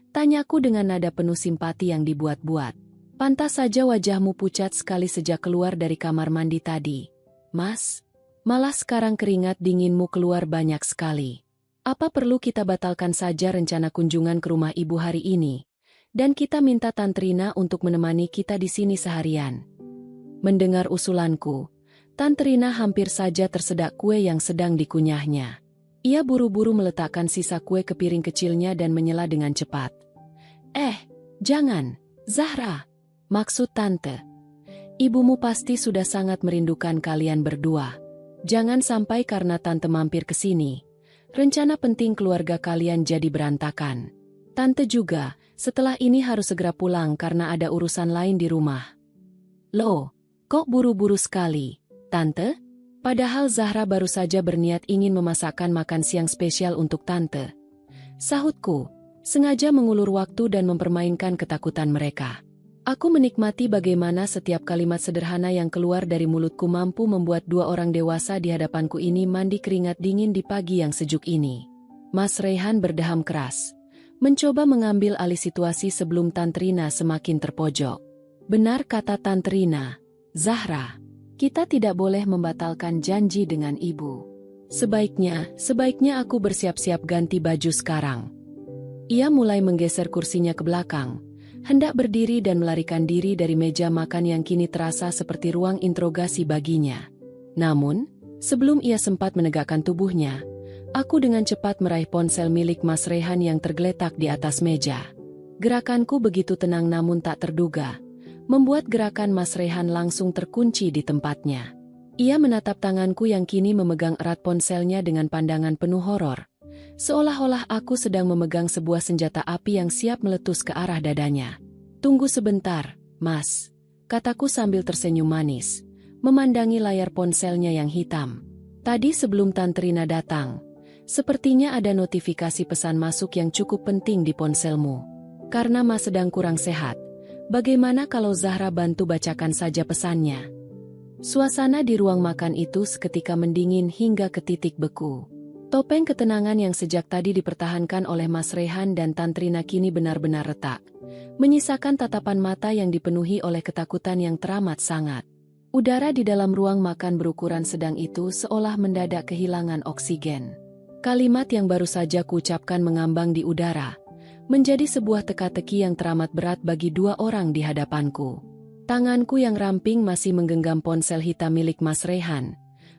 Tanyaku dengan nada penuh simpati yang dibuat-buat. Pantas saja wajahmu pucat sekali sejak keluar dari kamar mandi tadi. Mas, malah sekarang keringat dinginmu keluar banyak sekali. Apa perlu kita batalkan saja rencana kunjungan ke rumah ibu hari ini? Dan kita minta Tante Rina untuk menemani kita di sini seharian. Mendengar usulanku, Tante Rina hampir saja tersedak kue yang sedang dikunyahnya. Ia buru-buru meletakkan sisa kue ke piring kecilnya dan menyela dengan cepat. Jangan, Zahra. Maksud Tante. Ibumu pasti sudah sangat merindukan kalian berdua. Jangan sampai karena Tante mampir ke sini, rencana penting keluarga kalian jadi berantakan. Tante juga, setelah ini harus segera pulang karena ada urusan lain di rumah. Loh, kok buru-buru sekali, Tante? Padahal Zahra baru saja berniat ingin memasakkan makan siang spesial untuk Tante. Sahutku, sengaja mengulur waktu dan mempermainkan ketakutan mereka. Aku menikmati bagaimana setiap kalimat sederhana yang keluar dari mulutku mampu membuat dua orang dewasa di hadapanku ini mandi keringat dingin di pagi yang sejuk ini. Mas Rehan berdeham keras, mencoba mengambil alih situasi sebelum Tante Rina semakin terpojok. Benar kata Tante Rina, Zahra, kita tidak boleh membatalkan janji dengan ibu. Sebaiknya aku bersiap-siap ganti baju sekarang. Ia mulai menggeser kursinya ke belakang, hendak berdiri dan melarikan diri dari meja makan yang kini terasa seperti ruang interogasi baginya. Namun, sebelum ia sempat menegakkan tubuhnya, aku dengan cepat meraih ponsel milik Mas Rehan yang tergeletak di atas meja. Gerakanku begitu tenang namun tak terduga, membuat gerakan Mas Rehan langsung terkunci di tempatnya. Ia menatap tanganku yang kini memegang erat ponselnya dengan pandangan penuh horor. Seolah-olah aku sedang memegang sebuah senjata api yang siap meletus ke arah dadanya. Tunggu sebentar, Mas, kataku sambil tersenyum manis, memandangi layar ponselnya yang hitam. Tadi sebelum Tante Rina datang, sepertinya ada notifikasi pesan masuk yang cukup penting di ponselmu. Karena Mas sedang kurang sehat, bagaimana kalau Zahra bantu bacakan saja pesannya? Suasana di ruang makan itu seketika mendingin hingga ke titik beku. Topeng ketenangan yang sejak tadi dipertahankan oleh Mas Rehan dan Tante Rina kini benar-benar retak, menyisakan tatapan mata yang dipenuhi oleh ketakutan yang teramat sangat. Udara di dalam ruang makan berukuran sedang itu seolah mendadak kehilangan oksigen. Kalimat yang baru saja kuucapkan mengambang di udara, menjadi sebuah teka-teki yang teramat berat bagi dua orang di hadapanku. Tanganku yang ramping masih menggenggam ponsel hitam milik Mas Rehan,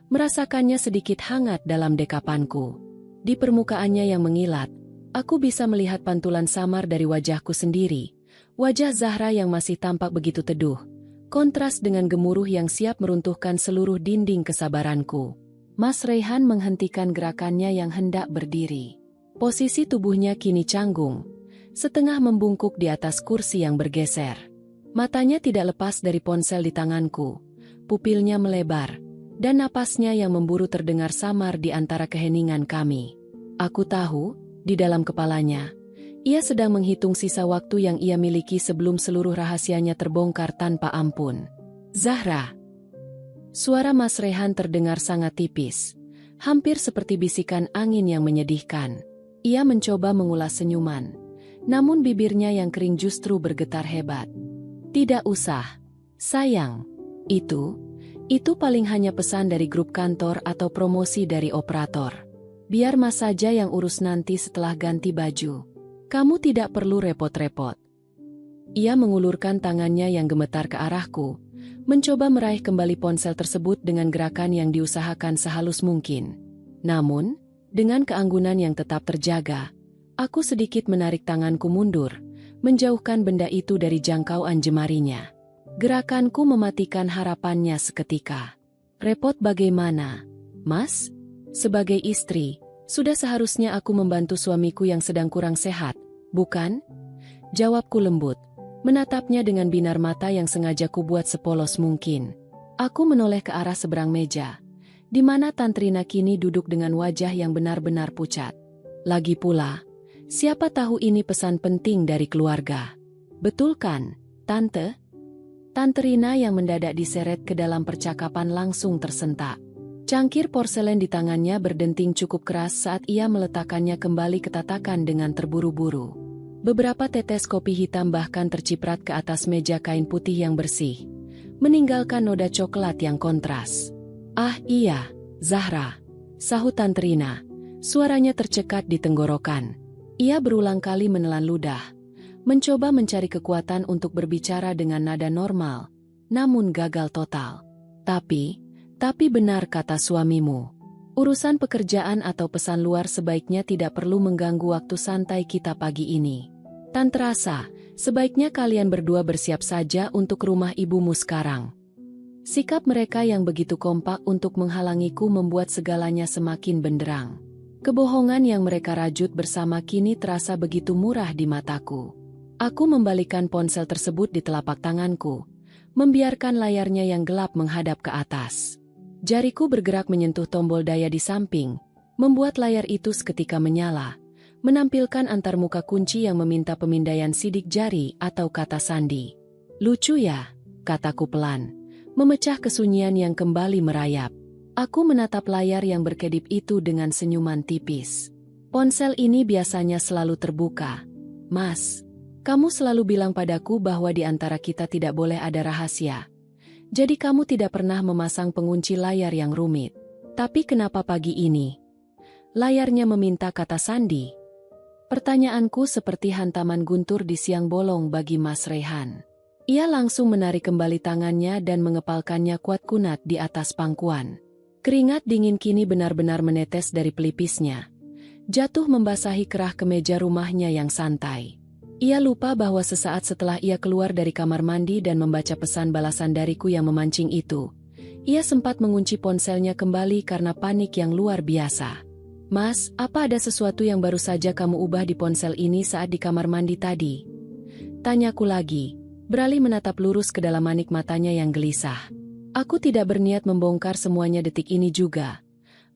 merasakannya sedikit hangat dalam dekapanku. Di permukaannya yang mengilat, aku bisa melihat pantulan samar dari wajahku sendiri, wajah Zahra yang masih tampak begitu teduh, kontras dengan gemuruh yang siap meruntuhkan seluruh dinding kesabaranku. Mas Rehan menghentikan gerakannya yang hendak berdiri. Posisi tubuhnya kini canggung, setengah membungkuk di atas kursi yang bergeser. Matanya tidak lepas dari ponsel di tanganku, pupilnya melebar, dan napasnya yang memburu terdengar samar di antara keheningan kami. Aku tahu, di dalam kepalanya, ia sedang menghitung sisa waktu yang ia miliki sebelum seluruh rahasianya terbongkar tanpa ampun. Zahra. Suara Mas Rehan terdengar sangat tipis, hampir seperti bisikan angin yang menyedihkan. Ia mencoba mengulas senyuman, Namun bibirnya yang kering justru bergetar hebat. Tidak usah, sayang. Itu paling hanya pesan dari grup kantor atau promosi dari operator. Biar Mas saja yang urus nanti setelah ganti baju. Kamu tidak perlu repot-repot. Ia mengulurkan tangannya yang gemetar ke arahku, mencoba meraih kembali ponsel tersebut dengan gerakan yang diusahakan sehalus mungkin. Namun, dengan keanggunan yang tetap terjaga, aku sedikit menarik tanganku mundur, menjauhkan benda itu dari jangkauan jemarinya. Gerakanku mematikan harapannya seketika. Repot bagaimana, Mas? Sebagai istri, sudah seharusnya aku membantu suamiku yang sedang kurang sehat, bukan? Jawabku lembut, menatapnya dengan binar mata yang sengaja kubuat sepolos mungkin. Aku menoleh ke arah seberang meja, di mana Tantrina kini duduk dengan wajah yang benar-benar pucat. Lagi pula, siapa tahu ini pesan penting dari keluarga. Betul kan, Tante? Tante Rina yang mendadak diseret ke dalam percakapan langsung tersentak. Cangkir porselen di tangannya berdenting cukup keras saat ia meletakkannya kembali ke tatakan dengan terburu-buru. Beberapa tetes kopi hitam bahkan terciprat ke atas meja kain putih yang bersih, meninggalkan noda coklat yang kontras. Ah iya, Zahra, sahut Tante Rina. Suaranya tercekat di tenggorokan. Ia berulang kali menelan ludah, mencoba mencari kekuatan untuk berbicara dengan nada normal, namun gagal total. Tapi benar kata suamimu. Urusan pekerjaan atau pesan luar sebaiknya tidak perlu mengganggu waktu santai kita pagi ini. Tante rasa, sebaiknya kalian berdua bersiap saja untuk rumah ibumu sekarang. Sikap mereka yang begitu kompak untuk menghalangiku membuat segalanya semakin benderang. Kebohongan yang mereka rajut bersama kini terasa begitu murah di mataku. Aku membalikan ponsel tersebut di telapak tanganku, membiarkan layarnya yang gelap menghadap ke atas. Jariku bergerak menyentuh tombol daya di samping, membuat layar itu seketika menyala, menampilkan antarmuka kunci yang meminta pemindaian sidik jari atau kata sandi. Lucu ya, kataku pelan, memecah kesunyian yang kembali merayap. Aku menatap layar yang berkedip itu dengan senyuman tipis. Ponsel ini biasanya selalu terbuka. Mas, kamu selalu bilang padaku bahwa di antara kita tidak boleh ada rahasia. Jadi kamu tidak pernah memasang pengunci layar yang rumit. Tapi kenapa pagi ini layarnya meminta kata sandi? Pertanyaanku seperti hantaman guntur di siang bolong bagi Mas Rehan. Ia langsung menarik kembali tangannya dan mengepalkannya kuat kunat di atas pangkuan. Keringat dingin kini benar-benar menetes dari pelipisnya, jatuh membasahi kerah kemeja rumahnya yang santai. Ia lupa bahwa sesaat setelah ia keluar dari kamar mandi dan membaca pesan balasan dariku yang memancing itu, ia sempat mengunci ponselnya kembali karena panik yang luar biasa. Mas, apa ada sesuatu yang baru saja kamu ubah di ponsel ini saat di kamar mandi tadi? Tanyaku lagi, beralih menatap lurus ke dalam manik matanya yang gelisah. Aku tidak berniat membongkar semuanya detik ini juga.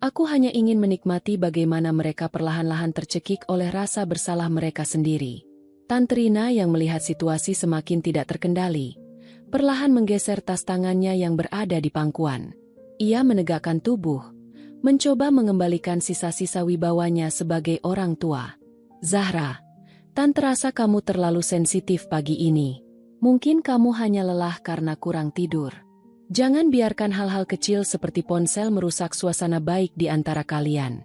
Aku hanya ingin menikmati bagaimana mereka perlahan-lahan tercekik oleh rasa bersalah mereka sendiri. Tante Rina yang melihat situasi semakin tidak terkendali, perlahan menggeser tas tangannya yang berada di pangkuan. Ia menegakkan tubuh, mencoba mengembalikan sisa-sisa wibawanya sebagai orang tua. Zahra, Tante rasa kamu terlalu sensitif pagi ini. Mungkin kamu hanya lelah karena kurang tidur. Jangan biarkan hal-hal kecil seperti ponsel merusak suasana baik di antara kalian.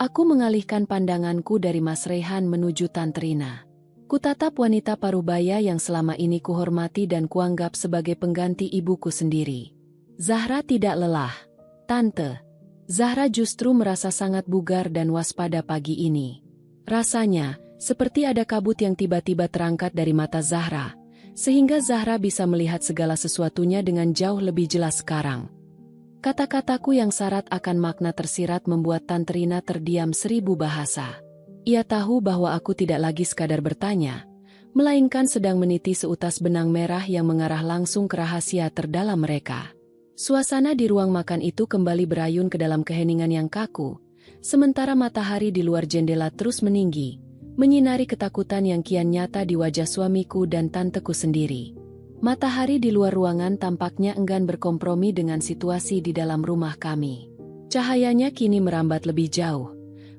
Aku mengalihkan pandanganku dari Mas Rehan menuju Tante Rina. Kutatap wanita parubaya yang selama ini kuhormati dan kuanggap sebagai pengganti ibuku sendiri. Zahra tidak lelah, Tante. Zahra justru merasa sangat bugar dan waspada pagi ini. Rasanya, seperti ada kabut yang tiba-tiba terangkat dari mata Zahra, sehingga Zahra bisa melihat segala sesuatunya dengan jauh lebih jelas sekarang. Kata-kataku yang syarat akan makna tersirat membuat Tante Rina terdiam 1000 bahasa. Ia tahu bahwa aku tidak lagi sekadar bertanya, melainkan sedang meniti seutas benang merah yang mengarah langsung ke rahasia terdalam mereka. Suasana di ruang makan itu kembali berayun ke dalam keheningan yang kaku, sementara matahari di luar jendela terus meninggi, menyinari ketakutan yang kian nyata di wajah suamiku dan tanteku sendiri. Matahari di luar ruangan tampaknya enggan berkompromi dengan situasi di dalam rumah kami. Cahayanya kini merambat lebih jauh,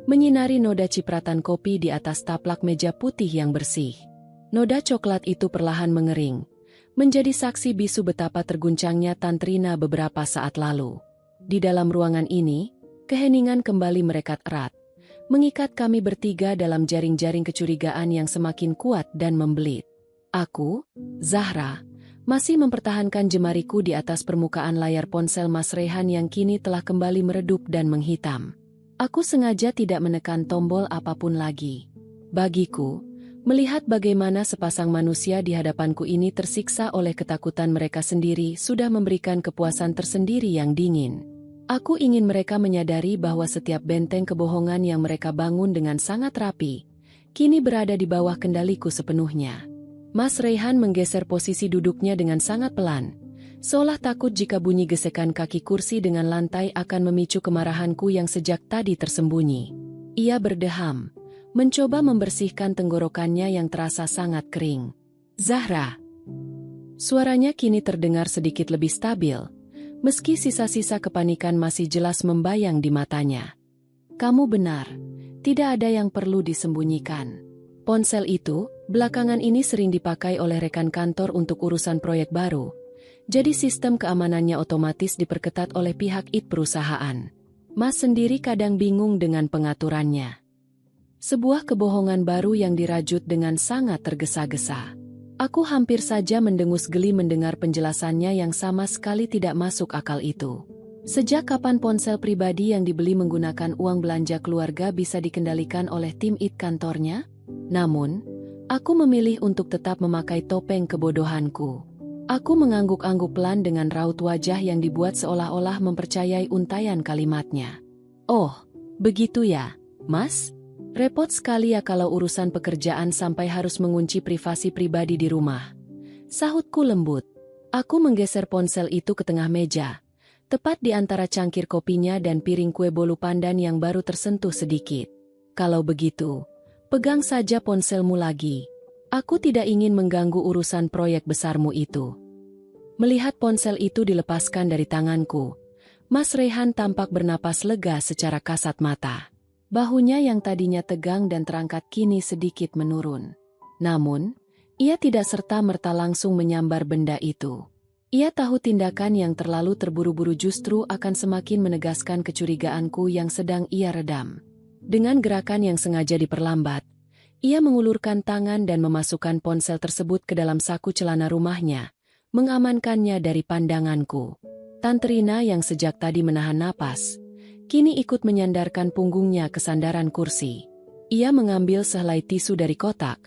menyinari noda cipratan kopi di atas taplak meja putih yang bersih. Noda coklat itu perlahan mengering, menjadi saksi bisu betapa terguncangnya Tantrina beberapa saat lalu. Di dalam ruangan ini, keheningan kembali merekat erat, mengikat kami bertiga dalam jaring-jaring kecurigaan yang semakin kuat dan membelit. Aku, Zahra, masih mempertahankan jemariku di atas permukaan layar ponsel Mas Rehan yang kini telah kembali meredup dan menghitam. Aku sengaja tidak menekan tombol apapun lagi. Bagiku, melihat bagaimana sepasang manusia di hadapanku ini tersiksa oleh ketakutan mereka sendiri sudah memberikan kepuasan tersendiri yang dingin. Aku ingin mereka menyadari bahwa setiap benteng kebohongan yang mereka bangun dengan sangat rapi, kini berada di bawah kendaliku sepenuhnya. Mas Rehan menggeser posisi duduknya dengan sangat pelan, seolah takut jika bunyi gesekan kaki kursi dengan lantai akan memicu kemarahanku yang sejak tadi tersembunyi. Ia berdeham, mencoba membersihkan tenggorokannya yang terasa sangat kering. Zahra. Suaranya kini terdengar sedikit lebih stabil, meski sisa-sisa kepanikan masih jelas membayang di matanya. Kamu benar, tidak ada yang perlu disembunyikan. Ponsel itu, belakangan ini sering dipakai oleh rekan kantor untuk urusan proyek baru. Jadi sistem keamanannya otomatis diperketat oleh pihak IT perusahaan. Mas sendiri kadang bingung dengan pengaturannya. Sebuah kebohongan baru yang dirajut dengan sangat tergesa-gesa. Aku hampir saja mendengus geli mendengar penjelasannya yang sama sekali tidak masuk akal itu. Sejak kapan ponsel pribadi yang dibeli menggunakan uang belanja keluarga bisa dikendalikan oleh tim IT kantornya? Namun, aku memilih untuk tetap memakai topeng kebodohanku. Aku mengangguk-angguk pelan dengan raut wajah yang dibuat seolah-olah mempercayai untayan kalimatnya. Oh, begitu ya, Mas? Repot sekali ya kalau urusan pekerjaan sampai harus mengunci privasi pribadi di rumah. Sahutku lembut. Aku menggeser ponsel itu ke tengah meja, tepat di antara cangkir kopinya dan piring kue bolu pandan yang baru tersentuh sedikit. Kalau begitu, pegang saja ponselmu lagi. Aku tidak ingin mengganggu urusan proyek besarmu itu. Melihat ponsel itu dilepaskan dari tanganku, Mas Rehan tampak bernapas lega secara kasat mata. Bahunya yang tadinya tegang dan terangkat kini sedikit menurun. Namun, ia tidak serta-merta langsung menyambar benda itu. Ia tahu tindakan yang terlalu terburu-buru justru akan semakin menegaskan kecurigaanku yang sedang ia redam. Dengan gerakan yang sengaja diperlambat, ia mengulurkan tangan dan memasukkan ponsel tersebut ke dalam saku celana rumahnya, mengamankannya dari pandanganku. Tantrina yang sejak tadi menahan napas, kini ikut menyandarkan punggungnya ke sandaran kursi. Ia mengambil sehelai tisu dari kotak,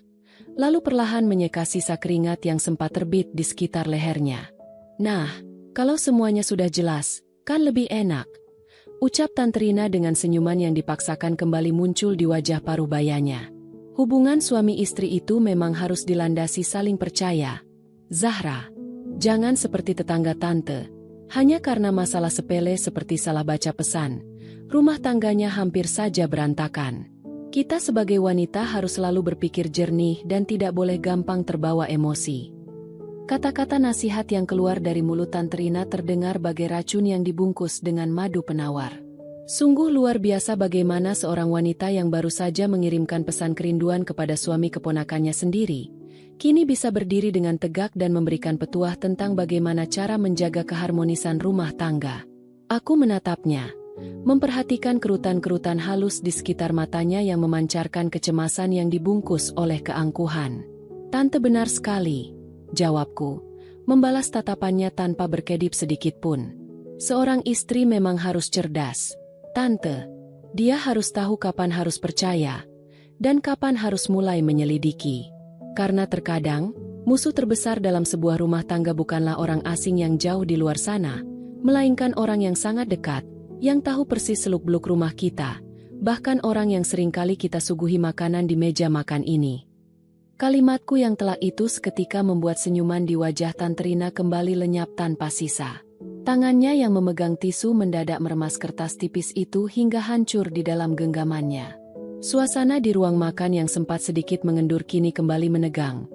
lalu perlahan menyeka sisa keringat yang sempat terbit di sekitar lehernya. Nah, kalau semuanya sudah jelas, kan lebih enak, ucap Tantrina dengan senyuman yang dipaksakan kembali muncul di wajah parubayanya. Hubungan suami istri itu memang harus dilandasi saling percaya. Zahra, jangan seperti tetangga tante. Hanya karena masalah sepele seperti salah baca pesan, rumah tangganya hampir saja berantakan. Kita sebagai wanita harus selalu berpikir jernih dan tidak boleh gampang terbawa emosi. Kata-kata nasihat yang keluar dari mulut Tantrina terdengar bagai racun yang dibungkus dengan madu penawar. Sungguh luar biasa bagaimana seorang wanita yang baru saja mengirimkan pesan kerinduan kepada suami keponakannya sendiri, kini bisa berdiri dengan tegak dan memberikan petuah tentang bagaimana cara menjaga keharmonisan rumah tangga. Aku menatapnya, memperhatikan kerutan-kerutan halus di sekitar matanya yang memancarkan kecemasan yang dibungkus oleh keangkuhan. Tante benar sekali, jawabku, membalas tatapannya tanpa berkedip sedikit pun. Seorang istri memang harus cerdas, Tante. Dia harus tahu kapan harus percaya, dan kapan harus mulai menyelidiki. Karena terkadang, musuh terbesar dalam sebuah rumah tangga bukanlah orang asing yang jauh di luar sana, melainkan orang yang sangat dekat, yang tahu persis seluk-beluk rumah kita, bahkan orang yang seringkali kita suguhi makanan di meja makan ini. Kalimatku yang telak itu seketika membuat senyuman di wajah Tantrina kembali lenyap tanpa sisa. Tangannya yang memegang tisu mendadak meremas kertas tipis itu hingga hancur di dalam genggamannya. Suasana di ruang makan yang sempat sedikit mengendur kini kembali menegang,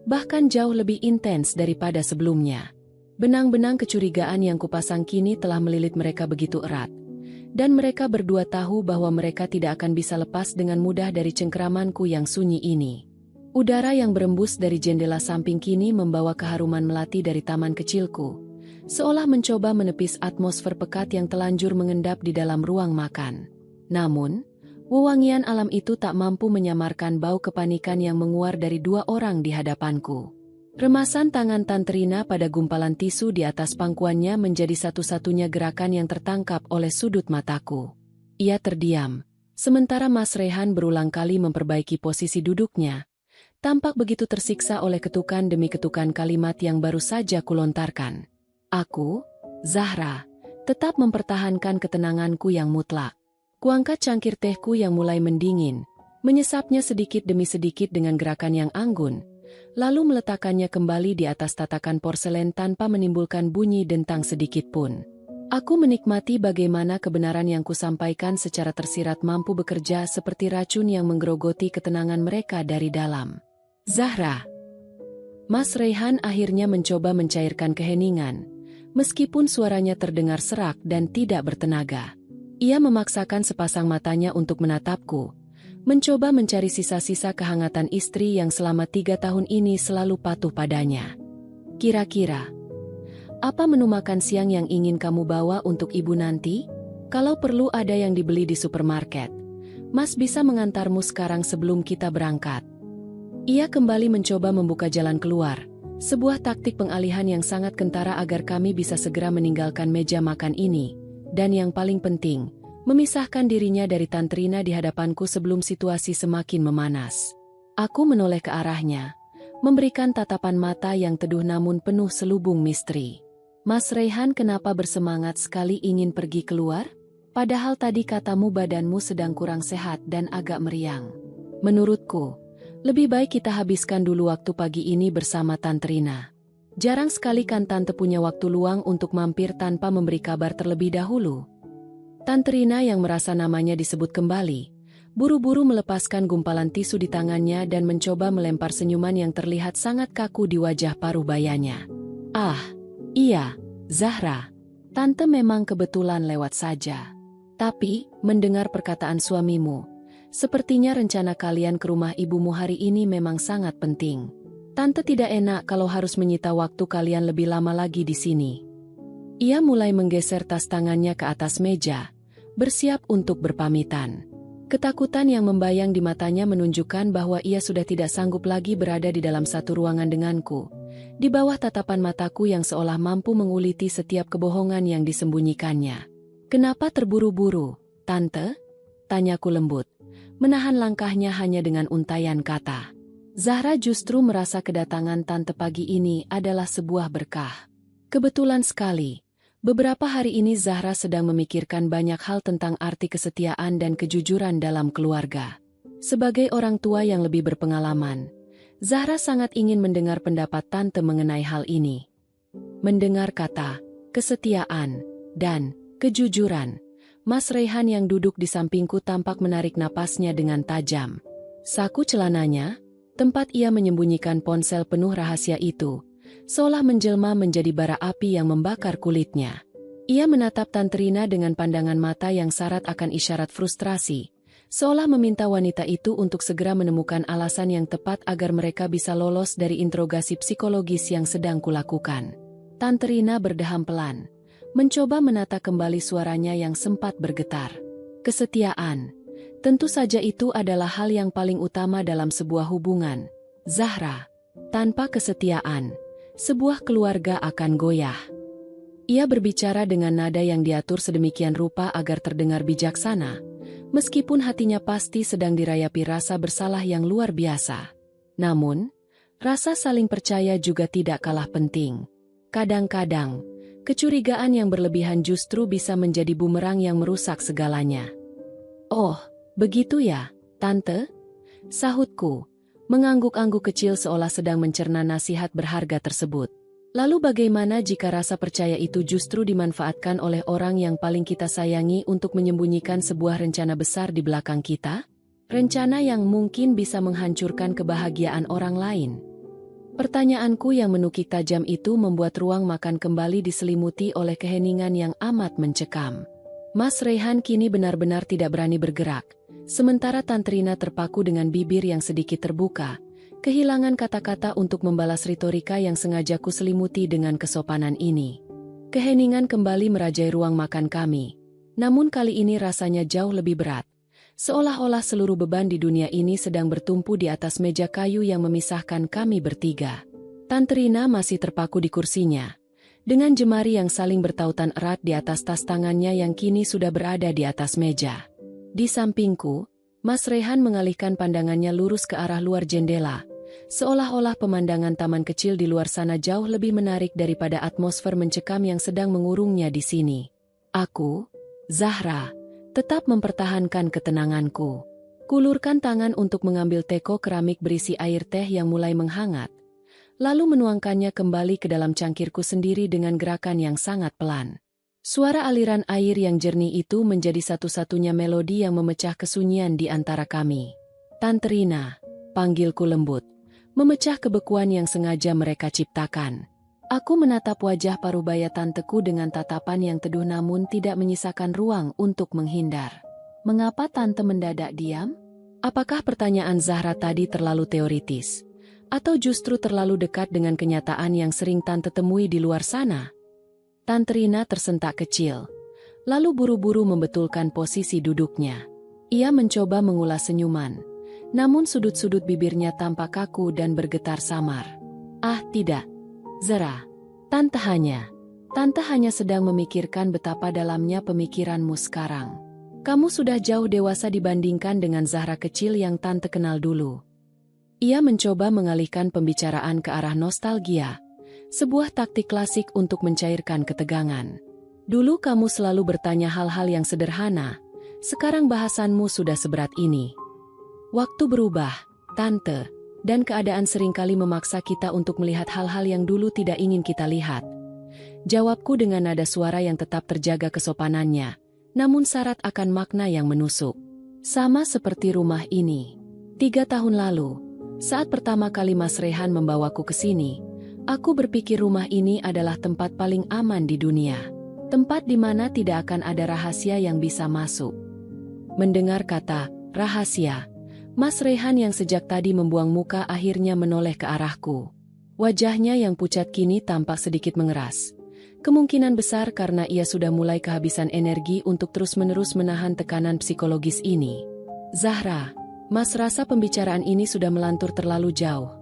bahkan jauh lebih intens daripada sebelumnya. Benang-benang kecurigaan yang kupasang kini telah melilit mereka begitu erat, Dan mereka berdua tahu bahwa mereka tidak akan bisa lepas dengan mudah dari cengkeramanku yang sunyi ini. Udara yang berembus dari jendela samping kini membawa keharuman melati dari taman kecilku, seolah mencoba menepis atmosfer pekat yang telanjur mengendap di dalam ruang makan. Namun, wewangian alam itu tak mampu menyamarkan bau kepanikan yang menguar dari dua orang di hadapanku. Remasan tangan Tante Rina pada gumpalan tisu di atas pangkuannya menjadi satu-satunya gerakan yang tertangkap oleh sudut mataku. Ia terdiam, sementara Mas Rehan berulang kali memperbaiki posisi duduknya, tampak begitu tersiksa oleh ketukan demi ketukan kalimat yang baru saja kulontarkan. Aku, Zahra, tetap mempertahankan ketenanganku yang mutlak. Kuangkat cangkir tehku yang mulai mendingin, menyesapnya sedikit demi sedikit dengan gerakan yang anggun, lalu meletakkannya kembali di atas tatakan porselen tanpa menimbulkan bunyi dentang sedikit pun. Aku menikmati bagaimana kebenaran yang kusampaikan secara tersirat mampu bekerja seperti racun yang menggerogoti ketenangan mereka dari dalam. Zahra. Mas Rehan akhirnya mencoba mencairkan keheningan, meskipun suaranya terdengar serak dan tidak bertenaga. Ia memaksakan sepasang matanya untuk menatapku, mencoba mencari sisa-sisa kehangatan istri yang selama 3 tahun ini selalu patuh padanya. Kira-kira, apa menu makan siang yang ingin kamu bawa untuk ibu nanti? Kalau perlu ada yang dibeli di supermarket, Mas bisa mengantarmu sekarang sebelum kita berangkat. Ia kembali mencoba membuka jalan keluar, sebuah taktik pengalihan yang sangat kentara agar kami bisa segera meninggalkan meja makan ini, dan yang paling penting, memisahkan dirinya dari Tante Rina di hadapanku sebelum situasi semakin memanas. Aku menoleh ke arahnya, memberikan tatapan mata yang teduh namun penuh selubung misteri. Mas Rehan, kenapa bersemangat sekali ingin pergi keluar? Padahal tadi katamu badanmu sedang kurang sehat dan agak meriang. Menurutku, lebih baik kita habiskan dulu waktu pagi ini bersama Tante Rina. Jarang sekali kan Tante punya waktu luang untuk mampir tanpa memberi kabar terlebih dahulu. Tante Rina yang merasa namanya disebut kembali, buru-buru melepaskan gumpalan tisu di tangannya dan mencoba melempar senyuman yang terlihat sangat kaku di wajah paruh bayanya. Ah, iya, Zahra. Tante memang kebetulan lewat saja. Tapi, mendengar perkataan suamimu, sepertinya rencana kalian ke rumah ibumu hari ini memang sangat penting. Tante tidak enak kalau harus menyita waktu kalian lebih lama lagi di sini. Ia mulai menggeser tas tangannya ke atas meja, bersiap untuk berpamitan. Ketakutan yang membayang di matanya menunjukkan bahwa ia sudah tidak sanggup lagi berada di dalam satu ruangan denganku, di bawah tatapan mataku yang seolah mampu menguliti setiap kebohongan yang disembunyikannya. Kenapa terburu-buru, Tante? Tanyaku lembut, menahan langkahnya hanya dengan untaian kata. Zahra justru merasa kedatangan Tante pagi ini adalah sebuah berkah. Kebetulan sekali, beberapa hari ini Zahra sedang memikirkan banyak hal tentang arti kesetiaan dan kejujuran dalam keluarga. Sebagai orang tua yang lebih berpengalaman, Zahra sangat ingin mendengar pendapat Tante mengenai hal ini. Mendengar kata kesetiaan dan kejujuran, Mas Rehan yang duduk di sampingku tampak menarik napasnya dengan tajam. Saku celananya, tempat ia menyembunyikan ponsel penuh rahasia itu, seolah menjelma menjadi bara api yang membakar kulitnya. Ia menatap Tante Rina dengan pandangan mata yang syarat akan isyarat frustrasi, seolah meminta wanita itu untuk segera menemukan alasan yang tepat agar mereka bisa lolos dari interogasi psikologis yang sedang kulakukan. Tante Rina berdeham pelan, mencoba menata kembali suaranya yang sempat bergetar. Kesetiaan, tentu saja itu adalah hal yang paling utama dalam sebuah hubungan. Zahra, tanpa kesetiaan, sebuah keluarga akan goyah. Ia berbicara dengan nada yang diatur sedemikian rupa agar terdengar bijaksana, meskipun hatinya pasti sedang dirayapi rasa bersalah yang luar biasa. Namun, rasa saling percaya juga tidak kalah penting. Kadang-kadang, kecurigaan yang berlebihan justru bisa menjadi bumerang yang merusak segalanya. Oh, begitu ya, Tante? Sahutku, mengangguk-angguk kecil seolah sedang mencerna nasihat berharga tersebut. Lalu bagaimana jika rasa percaya itu justru dimanfaatkan oleh orang yang paling kita sayangi untuk menyembunyikan sebuah rencana besar di belakang kita? Rencana yang mungkin bisa menghancurkan kebahagiaan orang lain. Pertanyaanku yang menukik tajam itu membuat ruang makan kembali diselimuti oleh keheningan yang amat mencekam. Mas Raihan kini benar-benar tidak berani bergerak, sementara Tante Rina terpaku dengan bibir yang sedikit terbuka, kehilangan kata-kata untuk membalas retorika yang sengaja kuselimuti dengan kesopanan ini. Keheningan kembali merajai ruang makan kami, namun kali ini rasanya jauh lebih berat. Seolah-olah seluruh beban di dunia ini sedang bertumpu di atas meja kayu yang memisahkan kami bertiga. Tante Rina masih terpaku di kursinya, dengan jemari yang saling bertautan erat di atas tas tangannya yang kini sudah berada di atas meja. Di sampingku, Mas Raihan mengalihkan pandangannya lurus ke arah luar jendela, seolah-olah pemandangan taman kecil di luar sana jauh lebih menarik daripada atmosfer mencekam yang sedang mengurungnya di sini. Aku, Zahra, tetap mempertahankan ketenanganku. Kulurkan tangan untuk mengambil teko keramik berisi air teh yang mulai menghangat, lalu menuangkannya kembali ke dalam cangkirku sendiri dengan gerakan yang sangat pelan. Suara aliran air yang jernih itu menjadi satu-satunya melodi yang memecah kesunyian di antara kami. Tante Rina, panggilku lembut, memecah kebekuan yang sengaja mereka ciptakan. Aku menatap wajah parubaya tanteku dengan tatapan yang teduh namun tidak menyisakan ruang untuk menghindar. Mengapa tante mendadak diam? Apakah pertanyaan Zahra tadi terlalu teoritis? Atau justru terlalu dekat dengan kenyataan yang sering tante temui di luar sana? Tante Rina tersentak kecil, lalu buru-buru membetulkan posisi duduknya. Ia mencoba mengulas senyuman, namun sudut-sudut bibirnya tampak kaku dan bergetar samar. Ah tidak, Zahra, Tante hanya sedang memikirkan betapa dalamnya pemikiranmu sekarang. Kamu sudah jauh dewasa dibandingkan dengan Zahra kecil yang Tante kenal dulu. Ia mencoba mengalihkan pembicaraan ke arah nostalgia, sebuah taktik klasik untuk mencairkan ketegangan. Dulu kamu selalu bertanya hal-hal yang sederhana, sekarang bahasanmu sudah seberat ini. Waktu berubah, Tante, dan keadaan seringkali memaksa kita untuk melihat hal-hal yang dulu tidak ingin kita lihat. Jawabku dengan nada suara yang tetap terjaga kesopanannya, namun syarat akan makna yang menusuk. Sama seperti rumah ini. 3 tahun lalu, saat pertama kali Mas Raihan membawaku ke sini, aku berpikir rumah ini adalah tempat paling aman di dunia. Tempat di mana tidak akan ada rahasia yang bisa masuk. Mendengar kata rahasia, Mas Raihan yang sejak tadi membuang muka akhirnya menoleh ke arahku. Wajahnya yang pucat kini tampak sedikit mengeras. Kemungkinan besar karena ia sudah mulai kehabisan energi untuk terus-menerus menahan tekanan psikologis ini. Zahra, Mas rasa pembicaraan ini sudah melantur terlalu jauh.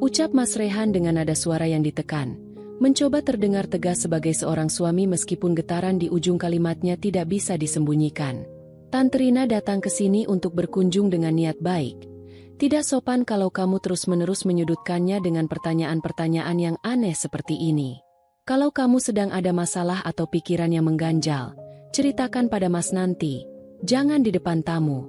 Ucap Mas Raihan dengan nada suara yang ditekan, mencoba terdengar tegas sebagai seorang suami meskipun getaran di ujung kalimatnya tidak bisa disembunyikan. Tante Rina datang ke sini untuk berkunjung dengan niat baik. Tidak sopan kalau kamu terus-menerus menyudutkannya dengan pertanyaan-pertanyaan yang aneh seperti ini. Kalau kamu sedang ada masalah atau pikiran yang mengganjal, ceritakan pada Mas nanti, jangan di depan tamu.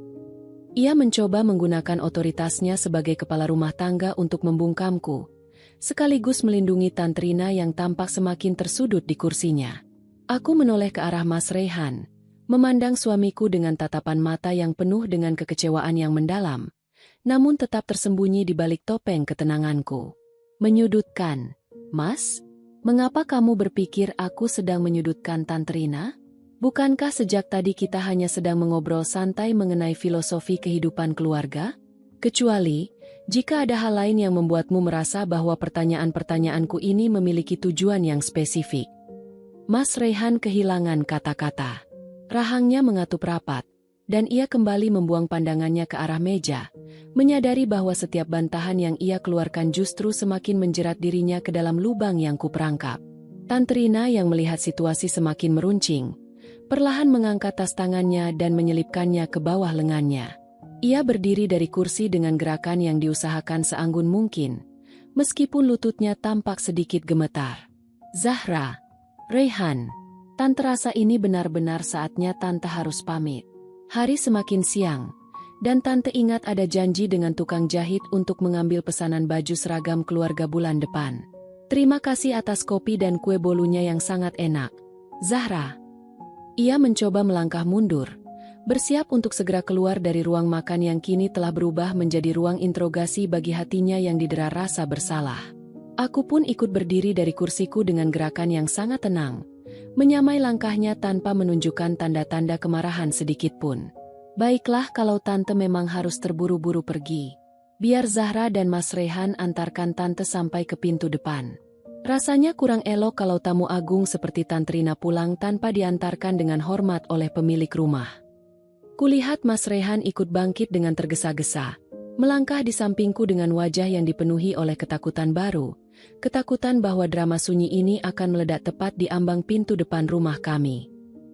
Ia mencoba menggunakan otoritasnya sebagai kepala rumah tangga untuk membungkamku, sekaligus melindungi Tante Rina yang tampak semakin tersudut di kursinya. Aku menoleh ke arah Mas Raihan, memandang suamiku dengan tatapan mata yang penuh dengan kekecewaan yang mendalam, namun tetap tersembunyi di balik topeng ketenanganku. Menyudutkan, Mas? Mengapa kamu berpikir aku sedang menyudutkan Tante Rina? Bukankah sejak tadi kita hanya sedang mengobrol santai mengenai filosofi kehidupan keluarga? Kecuali, jika ada hal lain yang membuatmu merasa bahwa pertanyaan-pertanyaanku ini memiliki tujuan yang spesifik. Mas Raihan kehilangan kata-kata. Rahangnya mengatup rapat, dan ia kembali membuang pandangannya ke arah meja, menyadari bahwa setiap bantahan yang ia keluarkan justru semakin menjerat dirinya ke dalam lubang yang kuperangkap. Tante Rina yang melihat situasi semakin meruncing, perlahan mengangkat tas tangannya dan menyelipkannya ke bawah lengannya. Ia berdiri dari kursi dengan gerakan yang diusahakan seanggun mungkin, meskipun lututnya tampak sedikit gemetar. Zahra, Raihan, Tante rasa ini benar-benar saatnya Tante harus pamit. Hari semakin siang, dan Tante ingat ada janji dengan tukang jahit untuk mengambil pesanan baju seragam keluarga bulan depan. Terima kasih atas kopi dan kue bolunya yang sangat enak, Zahra. Ia mencoba melangkah mundur, bersiap untuk segera keluar dari ruang makan yang kini telah berubah menjadi ruang interogasi bagi hatinya yang didera rasa bersalah. Aku pun ikut berdiri dari kursiku dengan gerakan yang sangat tenang, menyamai langkahnya tanpa menunjukkan tanda-tanda kemarahan sedikitpun. Baiklah kalau Tante memang harus terburu-buru pergi. Biar Zahra dan Mas Rehan antarkan Tante sampai ke pintu depan. Rasanya kurang elok kalau tamu agung seperti Tante Rina pulang tanpa diantarkan dengan hormat oleh pemilik rumah. Kulihat Mas Rehan ikut bangkit dengan tergesa-gesa, melangkah di sampingku dengan wajah yang dipenuhi oleh ketakutan baru, ketakutan bahwa drama sunyi ini akan meledak tepat di ambang pintu depan rumah kami.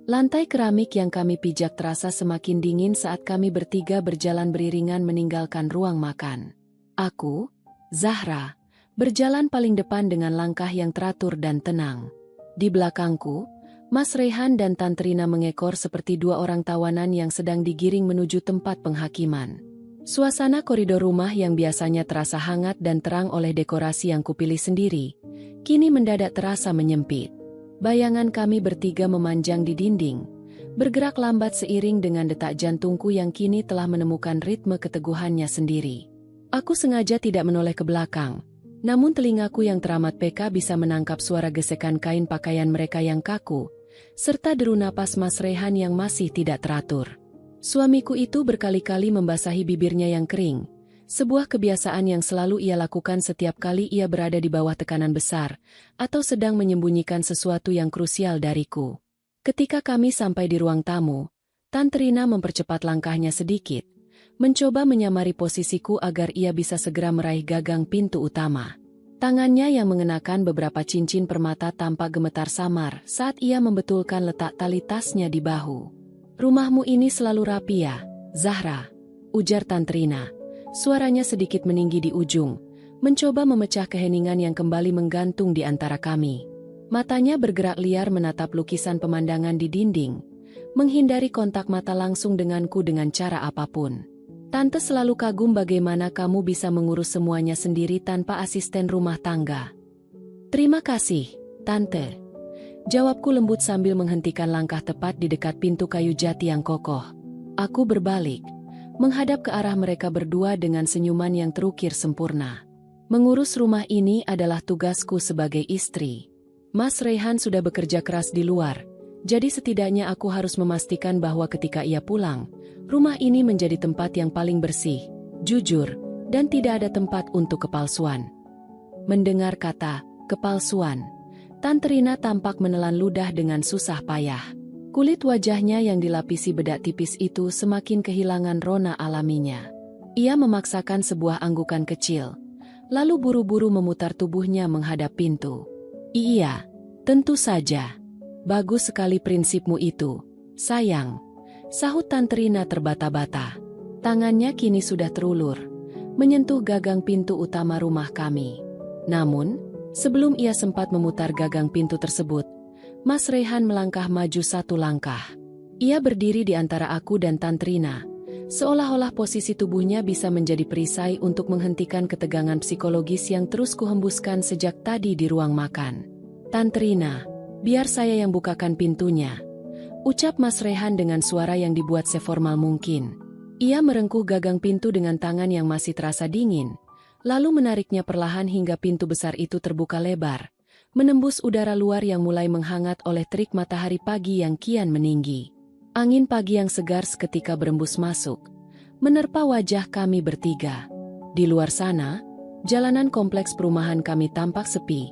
Lantai keramik yang kami pijak terasa semakin dingin saat kami bertiga berjalan beriringan meninggalkan ruang makan. Aku, Zahra, berjalan paling depan dengan langkah yang teratur dan tenang. Di belakangku, Mas Rehan dan Tante Rina mengekor seperti dua orang tawanan yang sedang digiring menuju tempat penghakiman. Suasana koridor rumah yang biasanya terasa hangat dan terang oleh dekorasi yang kupilih sendiri, kini mendadak terasa menyempit. Bayangan kami bertiga memanjang di dinding, bergerak lambat seiring dengan detak jantungku yang kini telah menemukan ritme keteguhannya sendiri. Aku sengaja tidak menoleh ke belakang, namun telingaku yang teramat peka bisa menangkap suara gesekan kain pakaian mereka yang kaku, serta deru napas Mas Rehan yang masih tidak teratur. Suamiku itu berkali-kali membasahi bibirnya yang kering, sebuah kebiasaan yang selalu ia lakukan setiap kali ia berada di bawah tekanan besar, atau sedang menyembunyikan sesuatu yang krusial dariku. Ketika kami sampai di ruang tamu, Tante Rina mempercepat langkahnya sedikit, mencoba menyamari posisiku agar ia bisa segera meraih gagang pintu utama. Tangannya yang mengenakan beberapa cincin permata tampak gemetar samar saat ia membetulkan letak tali tasnya di bahu. "Rumahmu ini selalu rapi ya, Zahra," ujar Tante Rina. Suaranya sedikit meninggi di ujung, mencoba memecah keheningan yang kembali menggantung di antara kami. Matanya bergerak liar menatap lukisan pemandangan di dinding, menghindari kontak mata langsung denganku dengan cara apapun. "Tante selalu kagum bagaimana kamu bisa mengurus semuanya sendiri tanpa asisten rumah tangga." "Terima kasih, Tante," jawabku lembut sambil menghentikan langkah tepat di dekat pintu kayu jati yang kokoh. Aku berbalik, menghadap ke arah mereka berdua dengan senyuman yang terukir sempurna. Mengurus rumah ini adalah tugasku sebagai istri. Mas Rehan sudah bekerja keras di luar, jadi setidaknya aku harus memastikan bahwa ketika ia pulang, rumah ini menjadi tempat yang paling bersih, jujur, dan tidak ada tempat untuk kepalsuan. Mendengar kata kepalsuan, Tante Rina tampak menelan ludah dengan susah payah. Kulit wajahnya yang dilapisi bedak tipis itu semakin kehilangan rona alaminya. Ia memaksakan sebuah anggukan kecil, lalu buru-buru memutar tubuhnya menghadap pintu. "Iya, tentu saja. Bagus sekali prinsipmu itu, sayang," sahut Tante Rina terbata-bata. Tangannya kini sudah terulur, menyentuh gagang pintu utama rumah kami. Namun, sebelum ia sempat memutar gagang pintu tersebut, Mas Rehan melangkah maju satu langkah. Ia berdiri di antara aku dan Tante Rina, seolah-olah posisi tubuhnya bisa menjadi perisai untuk menghentikan ketegangan psikologis yang terus kuhembuskan sejak tadi di ruang makan. "Tante Rina, biar saya yang bukakan pintunya," ucap Mas Rehan dengan suara yang dibuat seformal mungkin. Ia merengkuh gagang pintu dengan tangan yang masih terasa dingin, lalu menariknya perlahan hingga pintu besar itu terbuka lebar, menembus udara luar yang mulai menghangat oleh terik matahari pagi yang kian meninggi. Angin pagi yang segar seketika berembus masuk, menerpa wajah kami bertiga. Di luar sana, jalanan kompleks perumahan kami tampak sepi,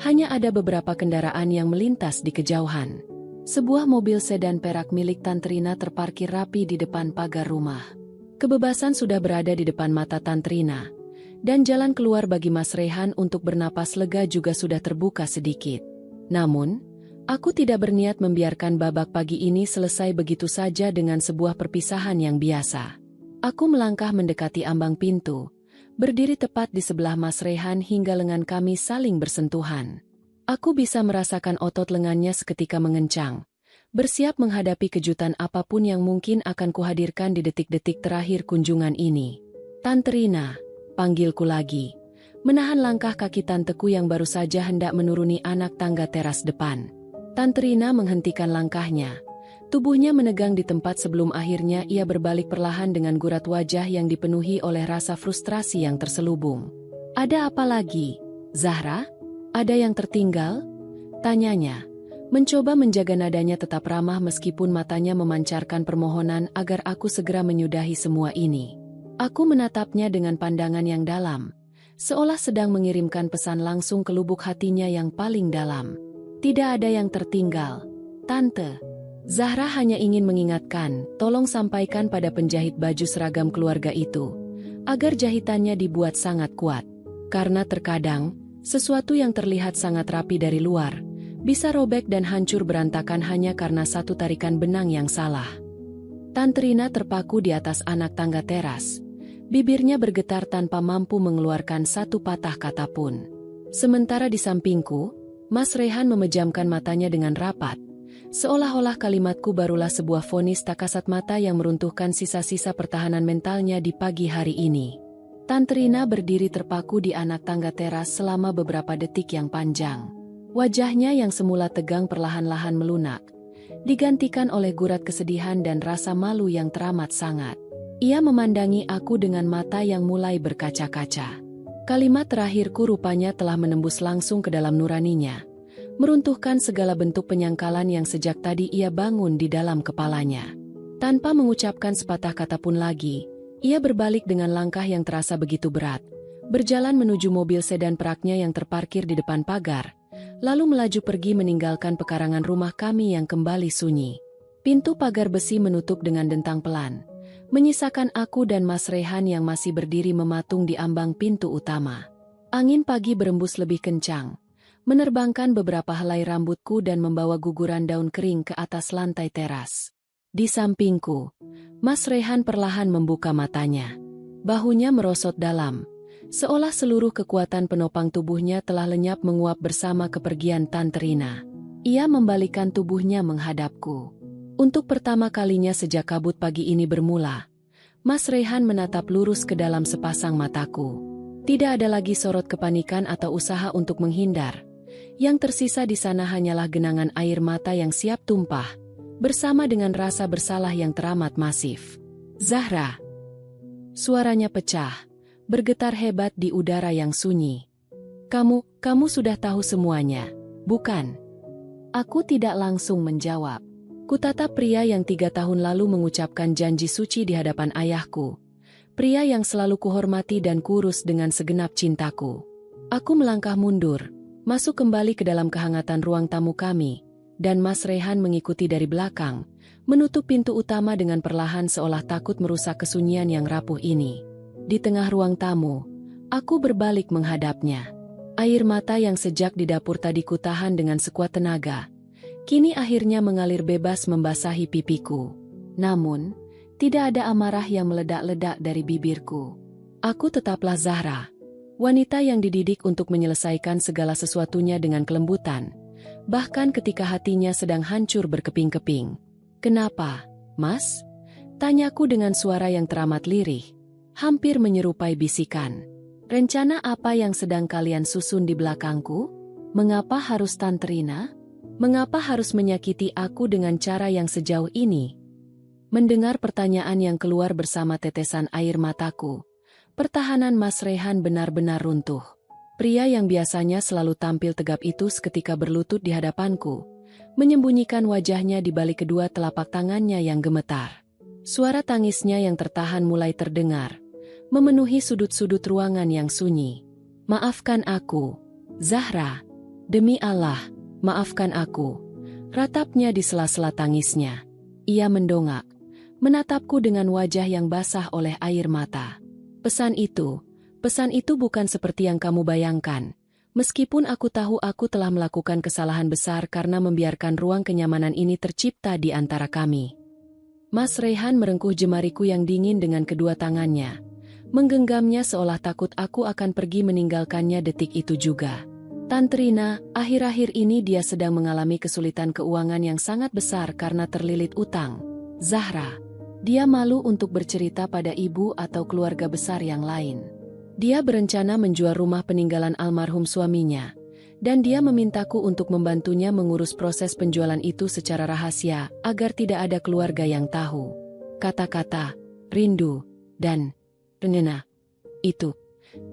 hanya ada beberapa kendaraan yang melintas di kejauhan. Sebuah mobil sedan perak milik Tante Rina terparkir rapi di depan pagar rumah. Kebebasan sudah berada di depan mata Tante Rina, dan jalan keluar bagi Mas Rehan untuk bernapas lega juga sudah terbuka sedikit. Namun, aku tidak berniat membiarkan babak pagi ini selesai begitu saja dengan sebuah perpisahan yang biasa. Aku melangkah mendekati ambang pintu, berdiri tepat di sebelah Mas Rehan hingga lengan kami saling bersentuhan. Aku bisa merasakan otot lengannya seketika mengencang, bersiap menghadapi kejutan apapun yang mungkin akan kuhadirkan di detik-detik terakhir kunjungan ini. "Tante Rina," panggilku lagi, menahan langkah kaki tanteku yang baru saja hendak menuruni anak tangga teras depan. Tante Rina menghentikan langkahnya, tubuhnya menegang di tempat sebelum akhirnya ia berbalik perlahan dengan gurat wajah yang dipenuhi oleh rasa frustrasi yang terselubung. "Ada apa lagi, Zahra? Ada yang tertinggal?" tanyanya, Mencoba menjaga nadanya tetap ramah meskipun matanya memancarkan permohonan agar aku segera menyudahi semua ini. Aku menatapnya dengan pandangan yang dalam, seolah sedang mengirimkan pesan langsung ke lubuk hatinya yang paling dalam. Tidak ada yang tertinggal, Tante. Zahra hanya ingin mengingatkan, tolong sampaikan pada penjahit baju seragam keluarga itu, agar jahitannya dibuat sangat kuat. Karena terkadang, sesuatu yang terlihat sangat rapi dari luar, bisa robek dan hancur berantakan hanya karena satu tarikan benang yang salah. Tante Rina terpaku di atas anak tangga teras. Bibirnya bergetar tanpa mampu mengeluarkan satu patah kata pun. Sementara di sampingku, Mas Rehan memejamkan matanya dengan rapat. Seolah-olah kalimatku barulah sebuah vonis tak kasat mata yang meruntuhkan sisa-sisa pertahanan mentalnya di pagi hari ini. Tante Rina berdiri terpaku di anak tangga teras selama beberapa detik yang panjang. Wajahnya yang semula tegang perlahan-lahan melunak, digantikan oleh gurat kesedihan dan rasa malu yang teramat sangat. Ia memandangi aku dengan mata yang mulai berkaca-kaca. Kalimat terakhirku rupanya telah menembus langsung ke dalam nuraninya, meruntuhkan segala bentuk penyangkalan yang sejak tadi ia bangun di dalam kepalanya. Tanpa mengucapkan sepatah kata pun lagi, ia berbalik dengan langkah yang terasa begitu berat, berjalan menuju mobil sedan peraknya yang terparkir di depan pagar, lalu melaju pergi meninggalkan pekarangan rumah kami yang kembali sunyi. Pintu pagar besi menutup dengan dentang pelan, menyisakan aku dan Mas Rehan yang masih berdiri mematung di ambang pintu utama. Angin pagi berembus lebih kencang, menerbangkan beberapa helai rambutku dan membawa guguran daun kering ke atas lantai teras. Di sampingku, Mas Rehan perlahan membuka matanya. Bahunya merosot dalam, seolah seluruh kekuatan penopang tubuhnya telah lenyap menguap bersama kepergian Tante Rina. Ia membalikkan tubuhnya menghadapku. Untuk pertama kalinya sejak kabut pagi ini bermula, Mas Rehan menatap lurus ke dalam sepasang mataku. Tidak ada lagi sorot kepanikan atau usaha untuk menghindar. Yang tersisa di sana hanyalah genangan air mata yang siap tumpah, bersama dengan rasa bersalah yang teramat masif. Zahra. Suaranya pecah, bergetar hebat di udara yang sunyi. Kamu sudah tahu semuanya, bukan? Aku tidak langsung menjawab. Kutatap pria yang 3 tahun lalu mengucapkan janji suci di hadapan ayahku. Pria yang selalu kuhormati dan kurus dengan segenap cintaku. Aku melangkah mundur, masuk kembali ke dalam kehangatan ruang tamu kami, dan Mas Rehan mengikuti dari belakang, menutup pintu utama dengan perlahan seolah takut merusak kesunyian yang rapuh ini. Di tengah ruang tamu, aku berbalik menghadapnya. Air mata yang sejak di dapur tadi kutahan dengan sekuat tenaga, kini akhirnya mengalir bebas membasahi pipiku. Namun, tidak ada amarah yang meledak-ledak dari bibirku. Aku tetaplah Zahra, wanita yang dididik untuk menyelesaikan segala sesuatunya dengan kelembutan, bahkan ketika hatinya sedang hancur berkeping-keping. Kenapa, Mas? Tanyaku dengan suara yang teramat lirih, hampir menyerupai bisikan. Rencana apa yang sedang kalian susun di belakangku? Mengapa harus Tante Rina? Mengapa harus menyakiti aku dengan cara yang sejauh ini? Mendengar pertanyaan yang keluar bersama tetesan air mataku, pertahanan Mas Rehan benar-benar runtuh. Pria yang biasanya selalu tampil tegap itu seketika berlutut di hadapanku, menyembunyikan wajahnya di balik kedua telapak tangannya yang gemetar. Suara tangisnya yang tertahan mulai terdengar, memenuhi sudut-sudut ruangan yang sunyi. Maafkan aku, Zahra. Demi Allah, maafkan aku. Ratapnya di sela-sela tangisnya. Ia mendongak, menatapku dengan wajah yang basah oleh air mata. Pesan itu bukan seperti yang kamu bayangkan. Meskipun aku tahu aku telah melakukan kesalahan besar karena membiarkan ruang kenyamanan ini tercipta di antara kami. Mas Rehan merengkuh jemariku yang dingin dengan kedua tangannya, menggenggamnya seolah takut aku akan pergi meninggalkannya detik itu juga. Tante Rina, akhir-akhir ini dia sedang mengalami kesulitan keuangan yang sangat besar karena terlilit utang. Zahra. Dia malu untuk bercerita pada ibu atau keluarga besar yang lain. Dia berencana menjual rumah peninggalan almarhum suaminya, dan dia memintaku untuk membantunya mengurus proses penjualan itu secara rahasia agar tidak ada keluarga yang tahu. Kata-kata, rindu, dan renena. Itu.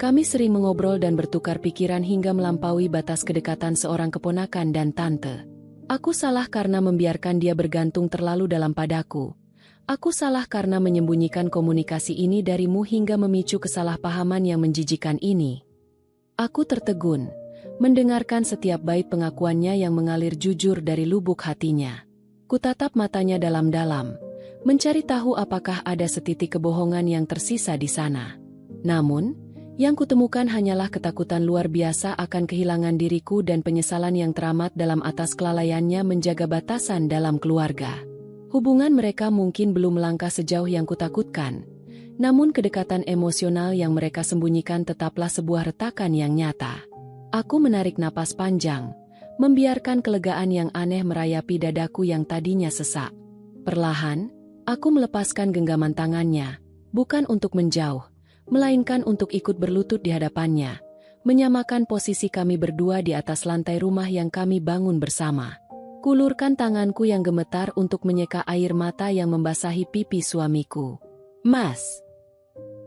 Kami sering mengobrol dan bertukar pikiran hingga melampaui batas kedekatan seorang keponakan dan tante. Aku salah karena membiarkan dia bergantung terlalu dalam padaku. Aku salah karena menyembunyikan komunikasi ini darimu hingga memicu kesalahpahaman yang menjijikan ini. Aku tertegun, mendengarkan setiap bait pengakuannya yang mengalir jujur dari lubuk hatinya. Kutatap matanya dalam-dalam, mencari tahu apakah ada setitik kebohongan yang tersisa di sana. Namun, yang kutemukan hanyalah ketakutan luar biasa akan kehilangan diriku dan penyesalan yang teramat dalam atas kelalaiannya menjaga batasan dalam keluarga. Hubungan mereka mungkin belum melangkah sejauh yang kutakutkan, namun kedekatan emosional yang mereka sembunyikan tetaplah sebuah retakan yang nyata. Aku menarik napas panjang, membiarkan kelegaan yang aneh merayapi dadaku yang tadinya sesak. Perlahan, aku melepaskan genggaman tangannya, bukan untuk menjauh, melainkan untuk ikut berlutut di hadapannya, menyamakan posisi kami berdua di atas lantai rumah yang kami bangun bersama. Kulurkan tanganku yang gemetar untuk menyeka air mata yang membasahi pipi suamiku. "Mas,"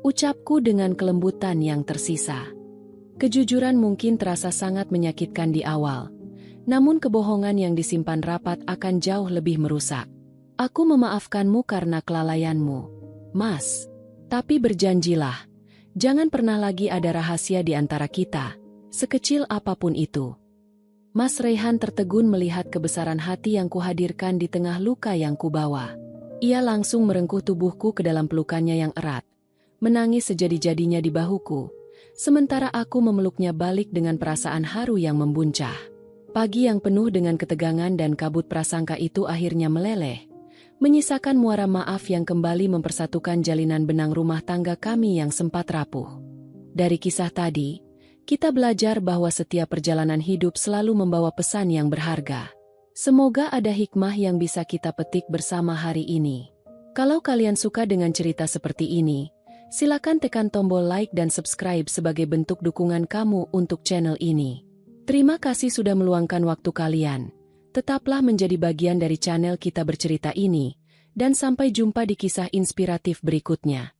ucapku dengan kelembutan yang tersisa. Kejujuran mungkin terasa sangat menyakitkan di awal, namun kebohongan yang disimpan rapat akan jauh lebih merusak. Aku memaafkanmu karena kelalaianmu, Mas. Tapi berjanjilah, jangan pernah lagi ada rahasia di antara kita, sekecil apapun itu. Mas Raihan tertegun melihat kebesaran hati yang kuhadirkan di tengah luka yang kubawa. Ia langsung merengkuh tubuhku ke dalam pelukannya yang erat, menangis sejadi-jadinya di bahuku, sementara aku memeluknya balik dengan perasaan haru yang membuncah. Pagi yang penuh dengan ketegangan dan kabut prasangka itu akhirnya meleleh, menyisakan muara maaf yang kembali mempersatukan jalinan benang rumah tangga kami yang sempat rapuh. Dari kisah tadi, kita belajar bahwa setiap perjalanan hidup selalu membawa pesan yang berharga. Semoga ada hikmah yang bisa kita petik bersama hari ini. Kalau kalian suka dengan cerita seperti ini, silakan tekan tombol like dan subscribe sebagai bentuk dukungan kamu untuk channel ini. Terima kasih sudah meluangkan waktu kalian. Tetaplah menjadi bagian dari channel Kita Bercerita ini, dan sampai jumpa di kisah inspiratif berikutnya.